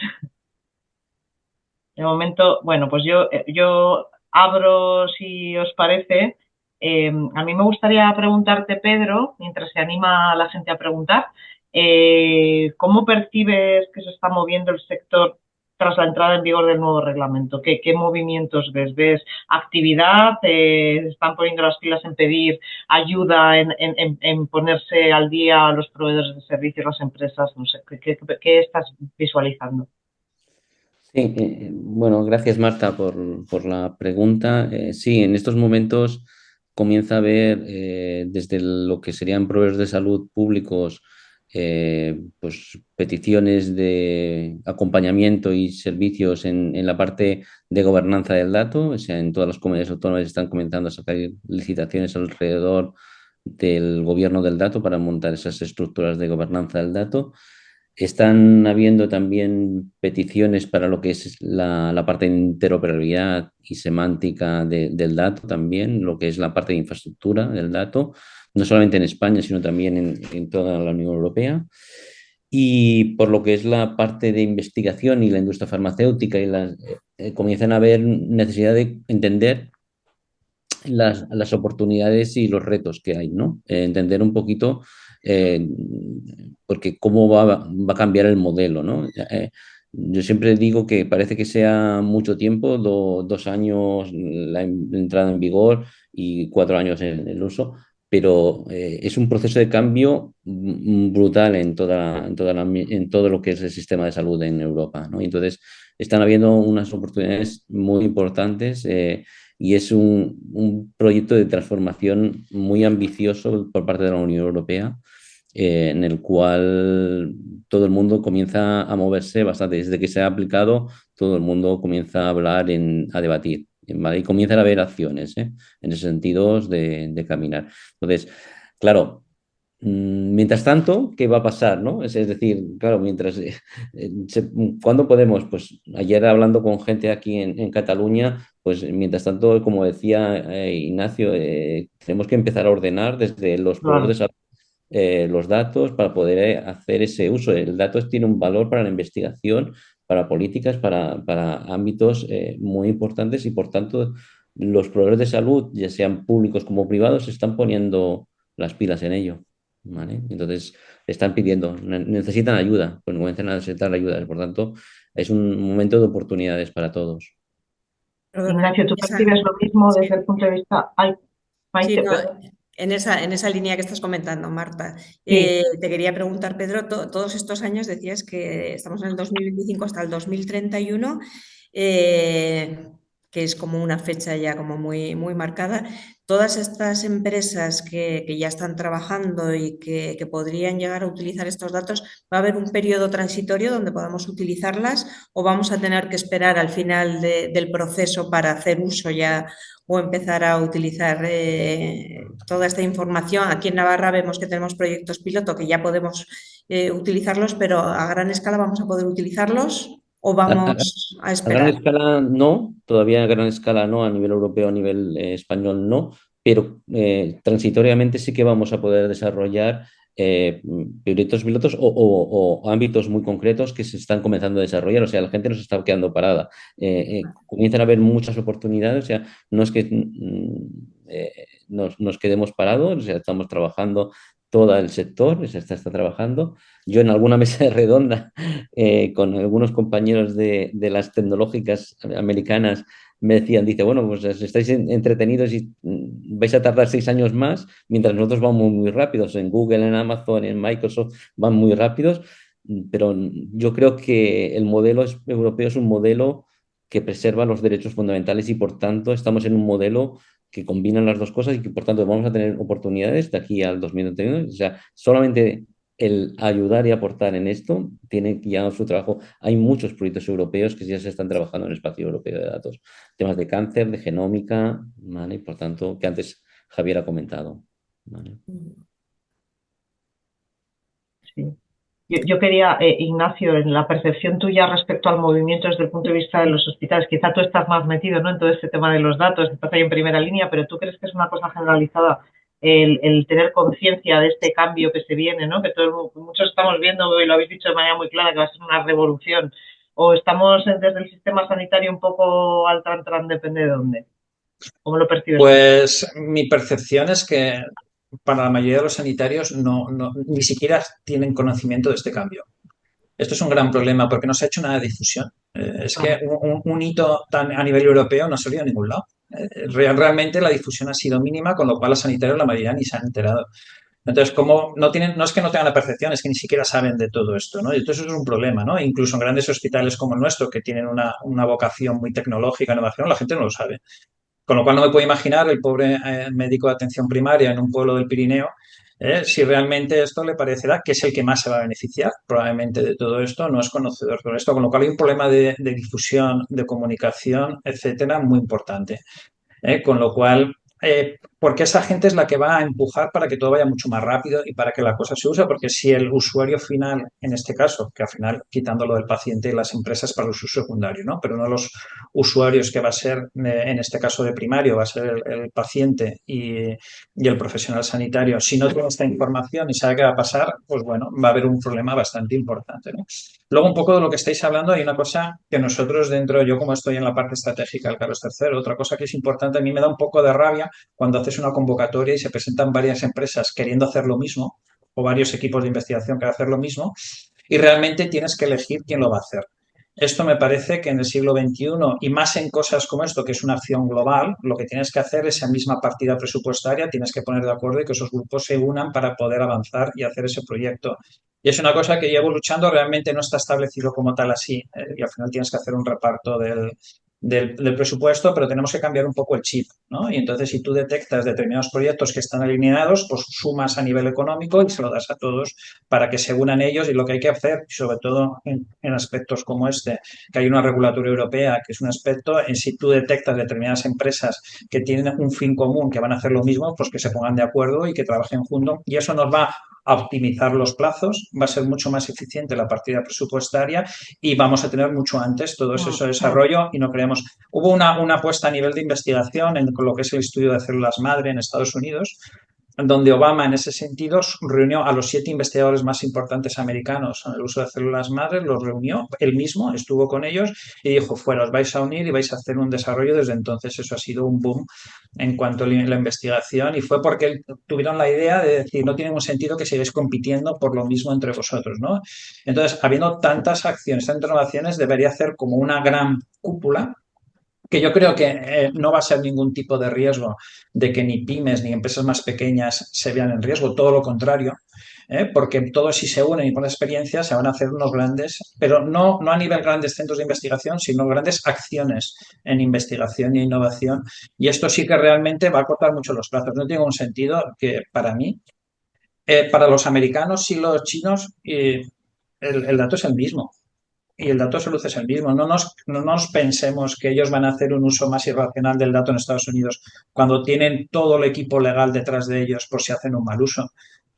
De momento, bueno, pues yo abro, si os parece. A mí me gustaría preguntarte, Pedro, mientras se anima a la gente a preguntar, ¿cómo percibes que se está moviendo el sector tras la entrada en vigor del nuevo reglamento? ¿Qué movimientos ves? ¿Ves actividad? ¿Se están poniendo las pilas en pedir ayuda, en ponerse al día los proveedores de servicios, las empresas? No sé, ¿qué estás visualizando? Sí, bueno, gracias Marta por la pregunta. Sí, en estos momentos comienza a haber desde lo que serían proveedores de salud públicos, pues peticiones de acompañamiento y servicios en la parte de gobernanza del dato. O sea, en todas las comunidades autónomas están comenzando a sacar licitaciones alrededor del gobierno del dato para montar esas estructuras de gobernanza del dato. Están habiendo también peticiones para lo que es la parte de interoperabilidad y semántica del dato también, lo que es la parte de infraestructura del dato, no solamente en España, sino también en toda la Unión Europea. Y por lo que es la parte de investigación y la industria farmacéutica, comienzan a haber necesidad de entender las oportunidades y los retos que hay, ¿no? Entender un poquito, eh, porque cómo va a cambiar el modelo, ¿no? Yo siempre digo que parece que sea mucho tiempo, 2 años la entrada en vigor y 4 años en el uso, pero es un proceso de cambio brutal en todo lo que es el sistema de salud en Europa, ¿no? Y entonces están habiendo unas oportunidades muy importantes. Y es un proyecto de transformación muy ambicioso por parte de la Unión Europea, en el cual todo el mundo comienza a moverse bastante. Desde que se ha aplicado, todo el mundo comienza a hablar, a debatir, ¿vale? Y comienzan a haber acciones, en ese sentido de caminar. Entonces, claro. Mientras tanto, ¿qué va a pasar, no? Es decir, claro, ¿cuándo podemos? Pues ayer hablando con gente aquí en Cataluña, pues mientras tanto, como decía Ignacio, tenemos que empezar a ordenar desde los Claro. proveedores los datos para poder hacer ese uso. El dato tiene un valor para la investigación, para políticas, para ámbitos muy importantes y por tanto los proveedores de salud, ya sean públicos como privados, se están poniendo las pilas en ello. ¿Vale? Entonces, están pidiendo, necesitan ayuda, pues comienzan a necesitar ayuda. Por tanto, es un momento de oportunidades para todos. Perdona, Ignacio, ¿tú percibes lo mismo desde el sí, punto de vista... Ay, sí, Maite, no, perdón. en esa línea que estás comentando, Marta, Sí, te quería preguntar, Pedro, todos estos años decías que estamos en el 2025 hasta el 2031, eh, que es como una fecha ya como muy, muy marcada. Todas estas empresas que ya están trabajando y que podrían llegar a utilizar estos datos, ¿va a haber un periodo transitorio donde podamos utilizarlas o vamos a tener que esperar al final del proceso para hacer uso ya o empezar a utilizar toda esta información? Aquí en Navarra vemos que tenemos proyectos piloto que ya podemos utilizarlos, pero a gran escala ¿vamos a poder utilizarlos o A, a- vamos a a gran esperar? escala no, todavía a gran escala no, a nivel europeo, a nivel español no, pero transitoriamente sí que vamos a poder desarrollar proyectos pilotos o ámbitos muy concretos que se están comenzando a desarrollar. O sea, la gente no se está quedando parada. Comienzan a haber muchas oportunidades. O sea, no es que nos quedemos parados, o sea, estamos trabajando todo el sector, está trabajando. Yo en alguna mesa redonda con algunos compañeros de las tecnológicas americanas me decían, dice, bueno, pues estáis entretenidos y vais a tardar 6 años más, mientras nosotros vamos muy, muy rápidos. En Google, en Amazon, en Microsoft van muy rápidos, pero yo creo que el modelo europeo es un modelo que preserva los derechos fundamentales y por tanto estamos en un modelo que combina las dos cosas y que por tanto vamos a tener oportunidades de aquí al 2031. O sea, solamente el ayudar y aportar en esto tiene ya su trabajo. Hay muchos proyectos europeos que ya se están trabajando en el espacio europeo de datos. Temas de cáncer, de genómica, ¿vale? Por tanto, que antes Javier ha comentado. ¿Vale? sí. Yo quería, Ignacio, en la percepción tuya respecto al movimiento desde el punto de vista de los hospitales, quizá tú estás más metido, ¿no?, en todo ese tema de los datos, estás ahí en primera línea, pero ¿tú crees que es una cosa generalizada el tener conciencia de este cambio que se viene, ¿no? Que muchos estamos viendo, y lo habéis dicho de manera muy clara, que va a ser una revolución, o estamos desde el sistema sanitario un poco al tran, depende de dónde? ¿Cómo lo percibes tú? Pues mi percepción es que para la mayoría de los sanitarios ni siquiera tienen conocimiento de este cambio. Esto es un gran problema porque no se ha hecho nada de difusión. Es que Ajá. un hito a nivel europeo no ha salido a ningún lado. Realmente la difusión ha sido mínima, con lo cual los sanitarios la mayoría ni se han enterado. Entonces, como no es que no tengan la percepción, es que ni siquiera saben de todo esto, ¿no? Y entonces eso es un problema, ¿no? Incluso en grandes hospitales como el nuestro, que tienen una vocación muy tecnológica, innovación, la gente no lo sabe. Con lo cual no me puedo imaginar el pobre médico de atención primaria en un pueblo del Pirineo, si realmente esto le parecerá que es el que más se va a beneficiar probablemente de todo esto, no es conocedor de esto, con lo cual hay un problema de difusión, de comunicación, etcétera, muy importante. Con lo cual, porque esa gente es la que va a empujar para que todo vaya mucho más rápido y para que la cosa se use, porque si el usuario final, en este caso, que al final, quitándolo del paciente y las empresas para el uso secundario, ¿no? Pero uno de los usuarios que va a ser, en este caso de primario, va a ser el paciente y el profesional sanitario, si no tiene esta información y sabe qué va a pasar, pues bueno, va a haber un problema bastante importante, ¿no? Luego, un poco de lo que estáis hablando, hay una cosa que nosotros yo como estoy en la parte estratégica del Carlos III, otra cosa que es importante, a mí me da un poco de rabia cuando haces una convocatoria y se presentan varias empresas queriendo hacer lo mismo, o varios equipos de investigación que hacer lo mismo, y realmente tienes que elegir quién lo va a hacer. Esto me parece que en el siglo XXI, y más en cosas como esto, que es una acción global, lo que tienes que hacer es esa misma partida presupuestaria, tienes que poner de acuerdo y que esos grupos se unan para poder avanzar y hacer ese proyecto. Y es una cosa que llevo luchando, realmente no está establecido como tal así, y al final tienes que hacer un reparto del presupuesto, pero tenemos que cambiar un poco el chip, ¿no? Y entonces, si tú detectas determinados proyectos que están alineados, pues sumas a nivel económico y se lo das a todos para que se unan ellos. Y lo que hay que hacer, sobre todo en aspectos como este, que hay una regulatoria europea, que es un aspecto, en si tú detectas determinadas empresas que tienen un fin común, que van a hacer lo mismo, pues que se pongan de acuerdo y que trabajen juntos. Y eso nos va a optimizar los plazos, va a ser mucho más eficiente la partida presupuestaria y vamos a tener mucho antes todo ese desarrollo y no creemos. Hubo una apuesta a nivel de investigación en lo que es el estudio de células madre en Estados Unidos, donde Obama en ese sentido reunió a los 7 investigadores más importantes americanos en el uso de células madres, los reunió, él mismo estuvo con ellos y dijo, fuera, os vais a unir y vais a hacer un desarrollo. Desde entonces eso ha sido un boom en cuanto a la investigación y fue porque tuvieron la idea de decir, no tiene ningún sentido que sigáis compitiendo por lo mismo entre vosotros, ¿no? Entonces, habiendo tantas acciones, tantas innovaciones, debería hacer como una gran cúpula que yo creo que no va a ser ningún tipo de riesgo de que ni pymes ni empresas más pequeñas se vean en riesgo, todo lo contrario, porque todos si se unen y ponen experiencia se van a hacer unos grandes, pero no a nivel grandes centros de investigación, sino grandes acciones en investigación e innovación. Y esto sí que realmente va a cortar mucho los plazos. No tiene un sentido que para mí, para los americanos y los chinos, el dato es el mismo. Y el dato de salud es el mismo. No nos pensemos que ellos van a hacer un uso más irracional del dato en Estados Unidos cuando tienen todo el equipo legal detrás de ellos por si hacen un mal uso.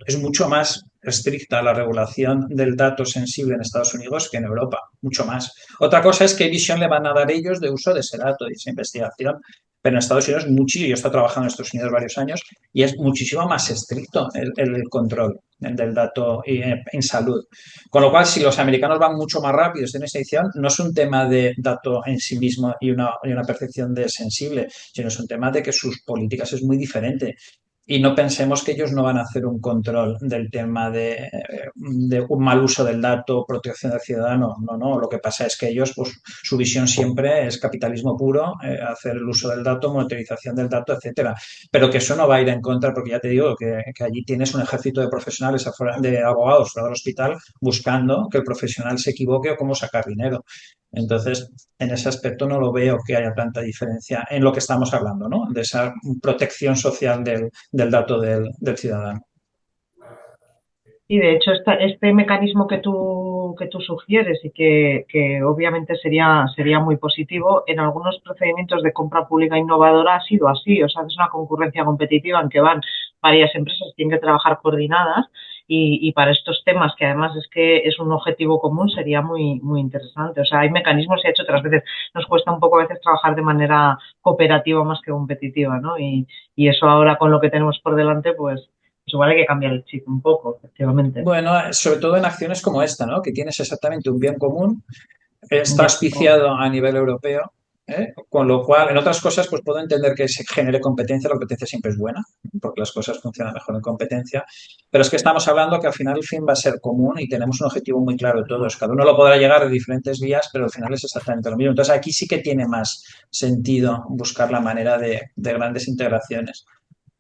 Es mucho más estricta la regulación del dato sensible en Estados Unidos que en Europa, mucho más. Otra cosa es qué visión le van a dar ellos de uso de ese dato y esa investigación. Pero en Estados Unidos, yo he estado trabajando en Estados Unidos varios años y es muchísimo más estricto el control del dato en salud. Con lo cual, si los americanos van mucho más rápidos en esta edición, no es un tema de dato en sí mismo y una percepción de sensible, sino es un tema de que sus políticas es muy diferente. Y no pensemos que ellos no van a hacer un control del tema de un mal uso del dato, protección del ciudadano. No. Lo que pasa es que ellos, pues, su visión siempre es capitalismo puro, hacer el uso del dato, monetización del dato, etcétera. Pero que eso no va a ir en contra, porque ya te digo que allí tienes un ejército de profesionales, de abogados fuera del hospital, buscando que el profesional se equivoque o cómo sacar dinero. Entonces, en ese aspecto no lo veo que haya tanta diferencia en lo que estamos hablando, ¿no? De esa protección social del dato del ciudadano. Y de hecho, este mecanismo que tú sugieres y que obviamente sería muy positivo, en algunos procedimientos de compra pública innovadora ha sido así. O sea, es una concurrencia competitiva en que van varias empresas, tienen que trabajar coordinadas y para estos temas, que además es que es un objetivo común, sería muy, muy interesante. O sea, hay mecanismos, se ha hecho otras veces. Nos cuesta un poco a veces trabajar de manera cooperativa más que competitiva, ¿no? Y eso ahora con lo que tenemos por delante, pues igual hay que cambiar el chip un poco, efectivamente. Bueno, sobre todo en acciones como esta, ¿no? Que tienes exactamente un bien común, está auspiciado a nivel europeo, con lo cual, en otras cosas, pues puedo entender que se genere competencia, la competencia siempre es buena, porque las cosas funcionan mejor en competencia, pero es que estamos hablando que al final el fin va a ser común y tenemos un objetivo muy claro de todos. Cada uno lo podrá llegar de diferentes vías, pero al final es exactamente lo mismo. Entonces aquí sí que tiene más sentido buscar la manera de grandes integraciones.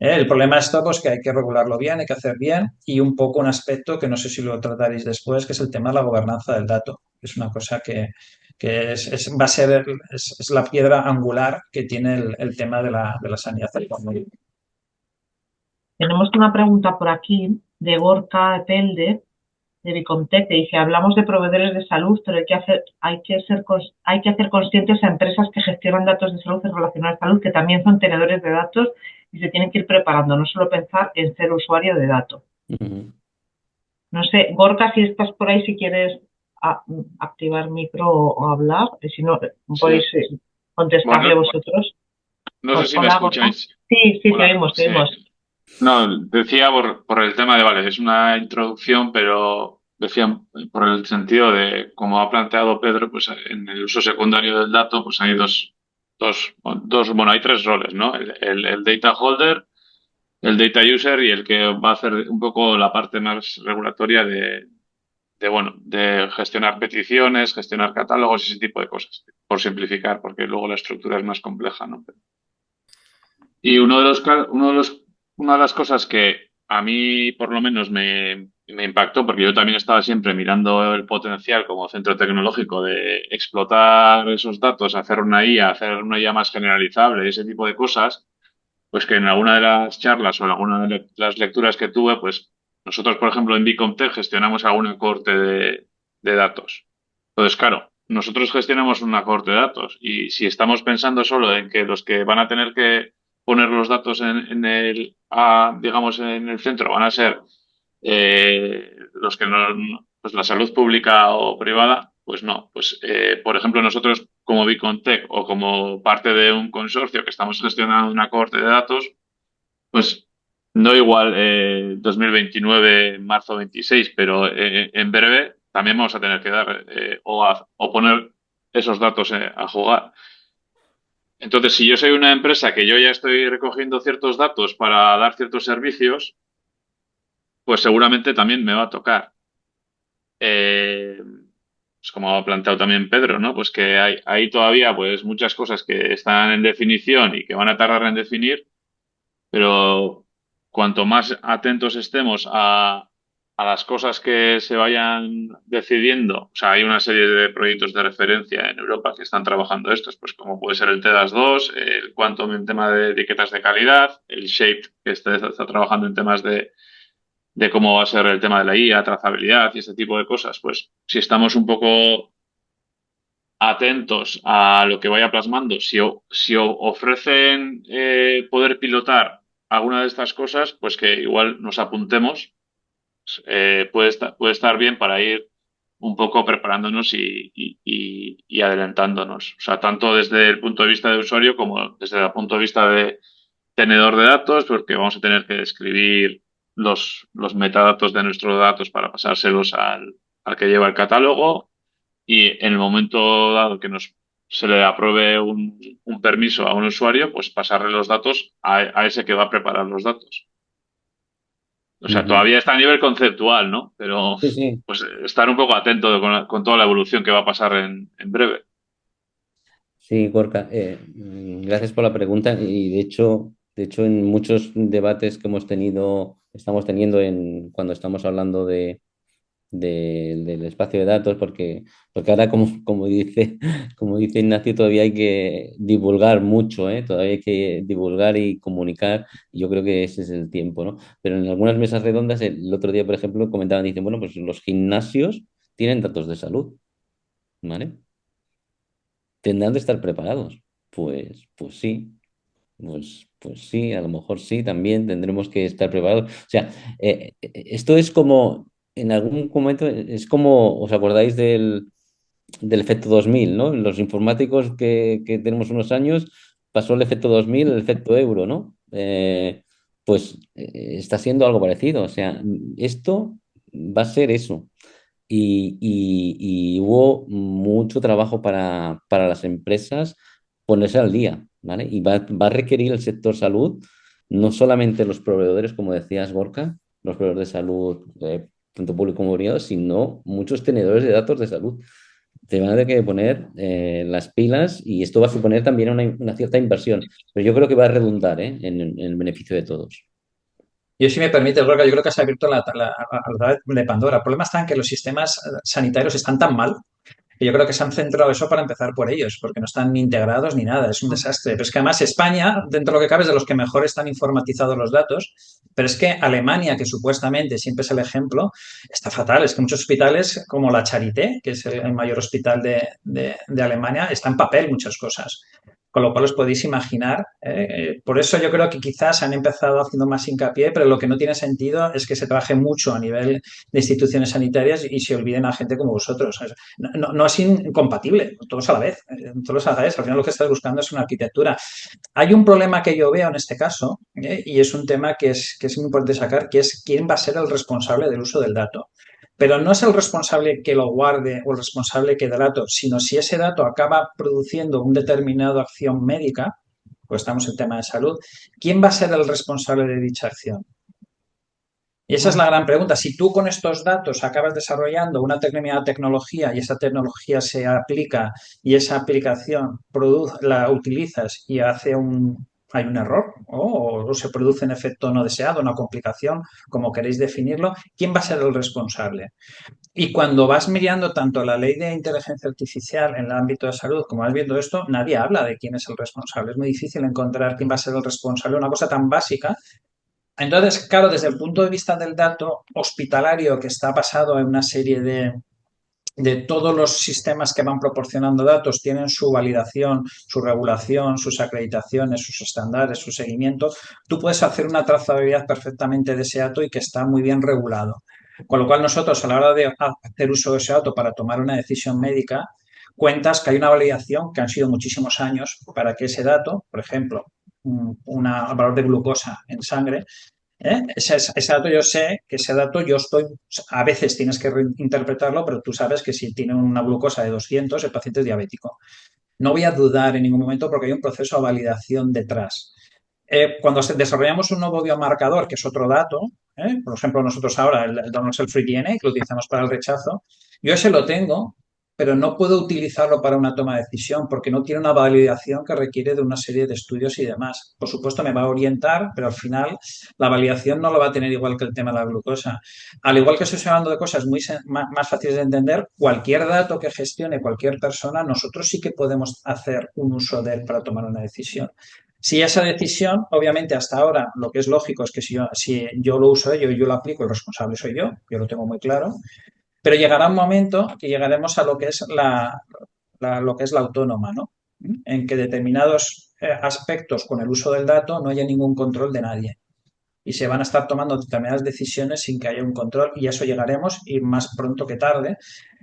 El problema es esto, pues que hay que regularlo bien, hay que hacer bien y un poco un aspecto que no sé si lo trataréis después, que es el tema de la gobernanza del dato. Es una cosa que va a ser es la piedra angular que tiene el tema de la sanidad. Tenemos una pregunta por aquí de Gorka Epelde, de Bicomtec, que dice, hablamos de proveedores de salud, pero hay que hacer conscientes a empresas que gestionan datos de salud y relacionados a salud, que también son tenedores de datos y se tienen que ir preparando, no solo pensar en ser usuario de datos. No sé, Gorka, si estás por ahí, si quieres activar micro o hablar, si no, podéis... contestarle Bueno, vosotros. no sé si me Hola, Borja. escucháis. Sí, te Hola, oímos, te sí. oímos. No, decía por el tema de, vale, es una introducción, pero decía por el sentido de, como ha planteado Pedro, pues en el uso secundario del dato, pues hay bueno, hay tres roles, ¿no? El data holder, el data user y el que va a hacer un poco la parte más regulatoria bueno, de gestionar peticiones, gestionar catálogos y ese tipo de cosas, por simplificar, porque luego la estructura es más compleja, ¿no? Y una de las cosas que a mí por lo menos me impactó, porque yo también estaba siempre mirando el potencial como centro tecnológico de explotar esos datos, hacer una IA más generalizable, ese tipo de cosas, pues que en alguna de las charlas o en alguna de las lecturas que tuve, pues nosotros, por ejemplo, en Bicomtech gestionamos alguna cohorte de datos. Entonces, claro, nosotros gestionamos una cohorte de datos y si estamos pensando solo en que los que van a tener que poner los datos digamos, en el centro van a ser los que pues la salud pública o privada, pues no. Pues, por ejemplo, nosotros como Bicontech o como parte de un consorcio que estamos gestionando una cohorte de datos, pues no igual 2029, marzo 26, pero en breve también vamos a tener que dar o poner esos datos a jugar. Entonces, si yo soy una empresa que yo ya estoy recogiendo ciertos datos para dar ciertos servicios, pues seguramente también me va a tocar. Pues como ha planteado también Pedro, ¿no? Pues que hay todavía pues muchas cosas que están en definición y que van a tardar en definir, pero cuanto más atentos estemos a las cosas que se vayan decidiendo, o sea, hay una serie de proyectos de referencia en Europa que están trabajando estos, pues como puede ser el TEDAS 2, el Quantum en tema de etiquetas de calidad, el Shape que está trabajando en temas de cómo va a ser el tema de la IA, trazabilidad y este tipo de cosas, pues si estamos un poco atentos a lo que vaya plasmando, si ofrecen poder pilotar alguna de estas cosas, pues que igual nos apuntemos, puede estar bien para ir un poco preparándonos y adelantándonos. O sea, tanto desde el punto de vista de usuario como desde el punto de vista de tenedor de datos, porque vamos a tener que escribir los metadatos de nuestros datos para pasárselos al que lleva el catálogo y en el momento dado que se le apruebe un permiso a un usuario, pues pasarle los datos a ese que va a preparar los datos. O sea, Ujú. todavía está a nivel conceptual, ¿no? Pero Sí, sí. pues estar un poco atento con toda la evolución que va a pasar en breve. Sí, Gorka, gracias por la pregunta. Y de hecho, en muchos debates que estamos teniendo cuando estamos hablando del espacio de datos, porque ahora, como dice Ignacio, todavía hay que divulgar mucho, ¿eh? Todavía hay que divulgar y comunicar. Y yo creo que ese es el tiempo, ¿no? Pero en algunas mesas redondas, el otro día, por ejemplo, comentaban, dicen, bueno, pues los gimnasios tienen datos de salud, ¿vale? Tendrán de estar preparados. Pues sí, pues sí, a lo mejor sí, también tendremos que estar preparados. O sea, esto es como, en algún momento, es como, ¿os acordáis del efecto 2000, ¿no? Los informáticos que tenemos unos años, pasó el efecto 2000, el efecto euro, ¿no? Pues está siendo algo parecido. O sea, esto va a ser eso. Y hubo mucho trabajo para las empresas ponerse al día, ¿vale? Y va a requerir el sector salud, no solamente los proveedores, como decías, Gorka, los proveedores de salud, tanto público como privado, sino muchos tenedores de datos de salud. Te van a tener que poner las pilas y esto va a suponer también una cierta inversión, pero yo creo que va a redundar, en el beneficio de todos. Yo, si me permite, Gorka, yo creo que se ha abierto la de Pandora. El problema está en que los sistemas sanitarios están tan mal que yo creo que se han centrado eso para empezar por ellos, porque no están ni integrados ni nada. Es un desastre. Pero es que además España, dentro de lo que cabe, es de los que mejor están informatizados los datos. Pero es que Alemania, que supuestamente siempre es el ejemplo, está fatal. Es que muchos hospitales, como la Charité, que es el mayor hospital de Alemania, está en papel muchas cosas. con lo cual os podéis imaginar. Por eso yo creo que quizás han empezado haciendo más hincapié, pero lo que no tiene sentido es que se trabaje mucho a nivel de instituciones sanitarias y se olviden a gente como vosotros. No es incompatible, todos a la vez, todos a la vez. Al final lo que estás buscando es una arquitectura. Hay un problema que yo veo en este caso, y es un tema que es muy importante sacar, que es quién va a ser el responsable del uso del dato. Pero no es el responsable que lo guarde o el responsable que dé datos, sino si ese dato acaba produciendo una determinada acción médica, pues estamos en tema de salud, ¿quién va a ser el responsable de dicha acción? Y esa es la gran pregunta. Si tú con estos datos acabas desarrollando una determinada tecnología y esa tecnología se aplica y esa aplicación la utilizas y hay un error o se produce un efecto no deseado, una complicación, como queréis definirlo, ¿quién va a ser el responsable? Y cuando vas mirando tanto la ley de inteligencia artificial en el ámbito de salud como vas viendo esto, nadie habla de quién es el responsable. Es muy difícil encontrar quién va a ser el responsable de una cosa tan básica. Entonces, claro, desde el punto de vista del dato hospitalario que está basado en una serie de todos los sistemas que van proporcionando datos, tienen su validación, su regulación, sus acreditaciones, sus estándares, su seguimiento, tú puedes hacer una trazabilidad perfectamente de ese dato y que está muy bien regulado. Con lo cual nosotros a la hora de hacer uso de ese dato para tomar una decisión médica, cuentas que hay una validación que han sido muchísimos años para que ese dato, por ejemplo, un valor de glucosa en sangre, ese dato yo sé que ese dato a veces tienes que reinterpretarlo, pero tú sabes que si tiene una glucosa de 200, el paciente es diabético. No voy a dudar en ningún momento porque hay un proceso de validación detrás. Cuando desarrollamos un nuevo biomarcador, que es otro dato, por ejemplo, nosotros ahora el Donald Free DNA, que lo utilizamos para el rechazo, yo ese lo tengo, pero no puedo utilizarlo para una toma de decisión porque no tiene una validación que requiere de una serie de estudios y demás. Por supuesto, me va a orientar, pero al final la validación no lo va a tener igual que el tema de la glucosa. Al igual que estoy hablando de cosas más fáciles de entender, cualquier dato que gestione cualquier persona, nosotros sí que podemos hacer un uso de él para tomar una decisión. Si esa decisión, obviamente hasta ahora lo que es lógico es que si yo lo uso yo y yo lo aplico, el responsable soy yo lo tengo muy claro, pero llegará un momento que llegaremos a lo que es lo que es la autónoma, ¿no? En que determinados aspectos con el uso del dato no haya ningún control de nadie y se van a estar tomando determinadas decisiones sin que haya un control y a eso llegaremos y más pronto que tarde.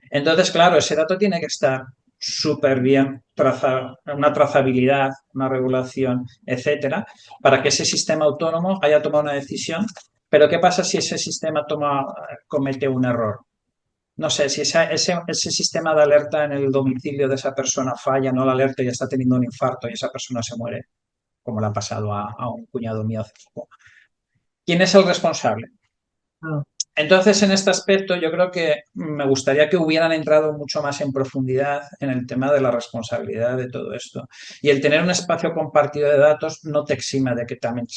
Entonces, claro, ese dato tiene que estar súper bien trazado, una trazabilidad, una regulación, etcétera, para que ese sistema autónomo haya tomado una decisión. Pero ¿qué pasa si ese sistema comete un error? No sé, si ese sistema de alerta en el domicilio de esa persona falla, no la alerta y está teniendo un infarto y esa persona se muere, como le ha pasado a un cuñado mío hace poco. ¿Quién es el responsable? Entonces, en este aspecto, yo creo que me gustaría que hubieran entrado mucho más en profundidad en el tema de la responsabilidad de todo esto. Y el tener un espacio compartido de datos no te exime de que también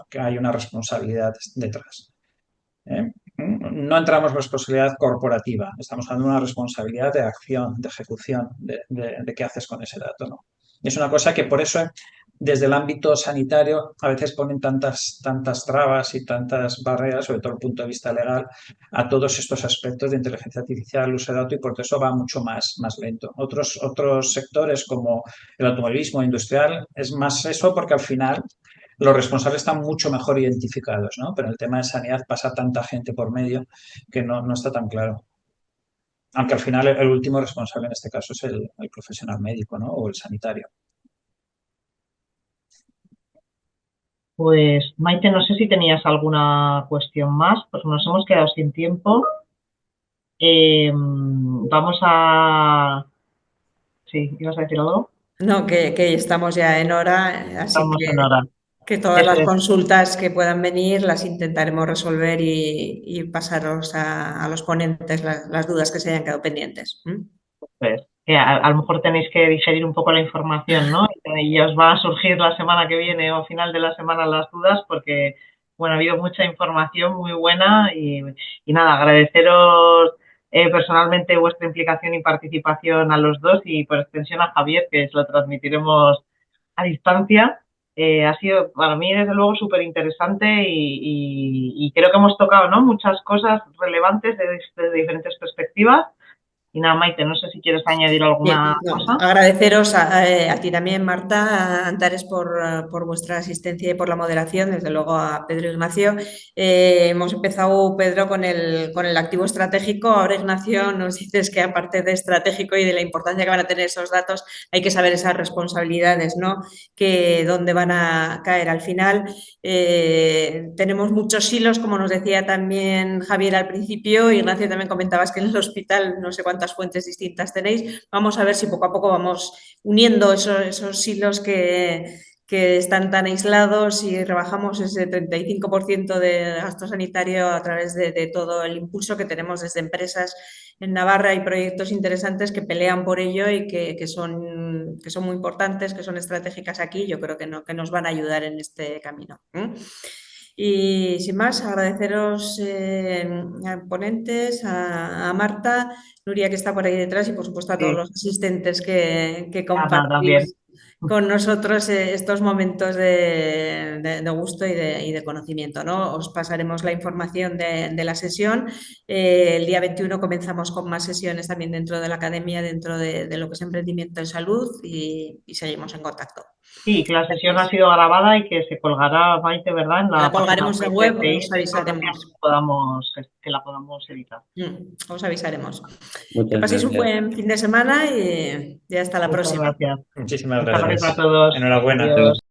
que hay una responsabilidad detrás. No entramos en responsabilidad corporativa, estamos hablando de una responsabilidad de acción, de ejecución, de qué haces con ese dato, ¿no? Y es una cosa que por eso desde el ámbito sanitario a veces ponen tantas trabas y tantas barreras, sobre todo desde el punto de vista legal, a todos estos aspectos de inteligencia artificial, el uso de datos, y por eso va mucho más lento. Otros sectores como el automovilismo industrial es más eso porque al final los responsables están mucho mejor identificados, ¿no? Pero en el tema de sanidad pasa tanta gente por medio que no está tan claro. Aunque al final el último responsable en este caso es el profesional médico, ¿no? O el sanitario. Pues Maite, no sé si tenías alguna cuestión más, pues nos hemos quedado sin tiempo. Vamos a... Sí, ¿ibas a decir algo? No, que estamos ya en hora, así Estamos en hora. que todas Eso las es. consultas que puedan venir las intentaremos resolver y pasaros a los ponentes las dudas que se hayan quedado pendientes. Pues, que a lo mejor tenéis que digerir un poco la información, ¿no? Y os va a surgir la semana que viene o final de la semana las dudas porque, bueno, ha habido mucha información muy buena y nada, agradeceros personalmente vuestra implicación y participación a los dos y por extensión a Javier, que se lo transmitiremos a distancia. Ha sido para mí, desde luego, súper interesante y creo que hemos tocado, ¿no? Muchas cosas relevantes desde diferentes perspectivas. Y nada, Maite, no sé si quieres añadir alguna No, cosa. agradeceros a ti también, Marta, a Antares, por vuestra asistencia y por la moderación, desde luego a Pedro e Ignacio. Hemos empezado, Pedro, con el activo estratégico. Ahora, Ignacio, nos dices que aparte de estratégico y de la importancia que van a tener esos datos, hay que saber esas responsabilidades, ¿no? Que dónde van a caer. Al final, tenemos muchos hilos, como nos decía también Javier al principio. Ignacio, también comentabas que en el hospital no sé cuántas fuentes distintas tenéis. Vamos a ver si poco a poco vamos uniendo esos hilos que están tan aislados y rebajamos ese 35% de gasto sanitario a través de todo el impulso que tenemos desde empresas en Navarra. Hay proyectos interesantes que pelean por ello y que son muy importantes, que son estratégicas aquí. Yo creo que nos van a ayudar en este camino. Y sin más, agradeceros a ponentes, a Marta, Nuria, que está por ahí detrás, y por supuesto a todos los asistentes que Nada, también. compartís con nosotros estos momentos de gusto y de conocimiento, ¿no? Os pasaremos la información de la sesión. El día 21 comenzamos con más sesiones también dentro de la academia, dentro de lo que es emprendimiento en salud, y seguimos en contacto. Sí, que la sesión ha sido grabada y que se colgará, Maite, ¿verdad? En La colgaremos en web, de os avisaremos. que la podamos editar. Os avisaremos. Muchas Que paséis un gracias. buen fin de semana y hasta la Muchas próxima. gracias. Muchísimas Muchas gracias. gracias a todos. Enhorabuena. Adiós.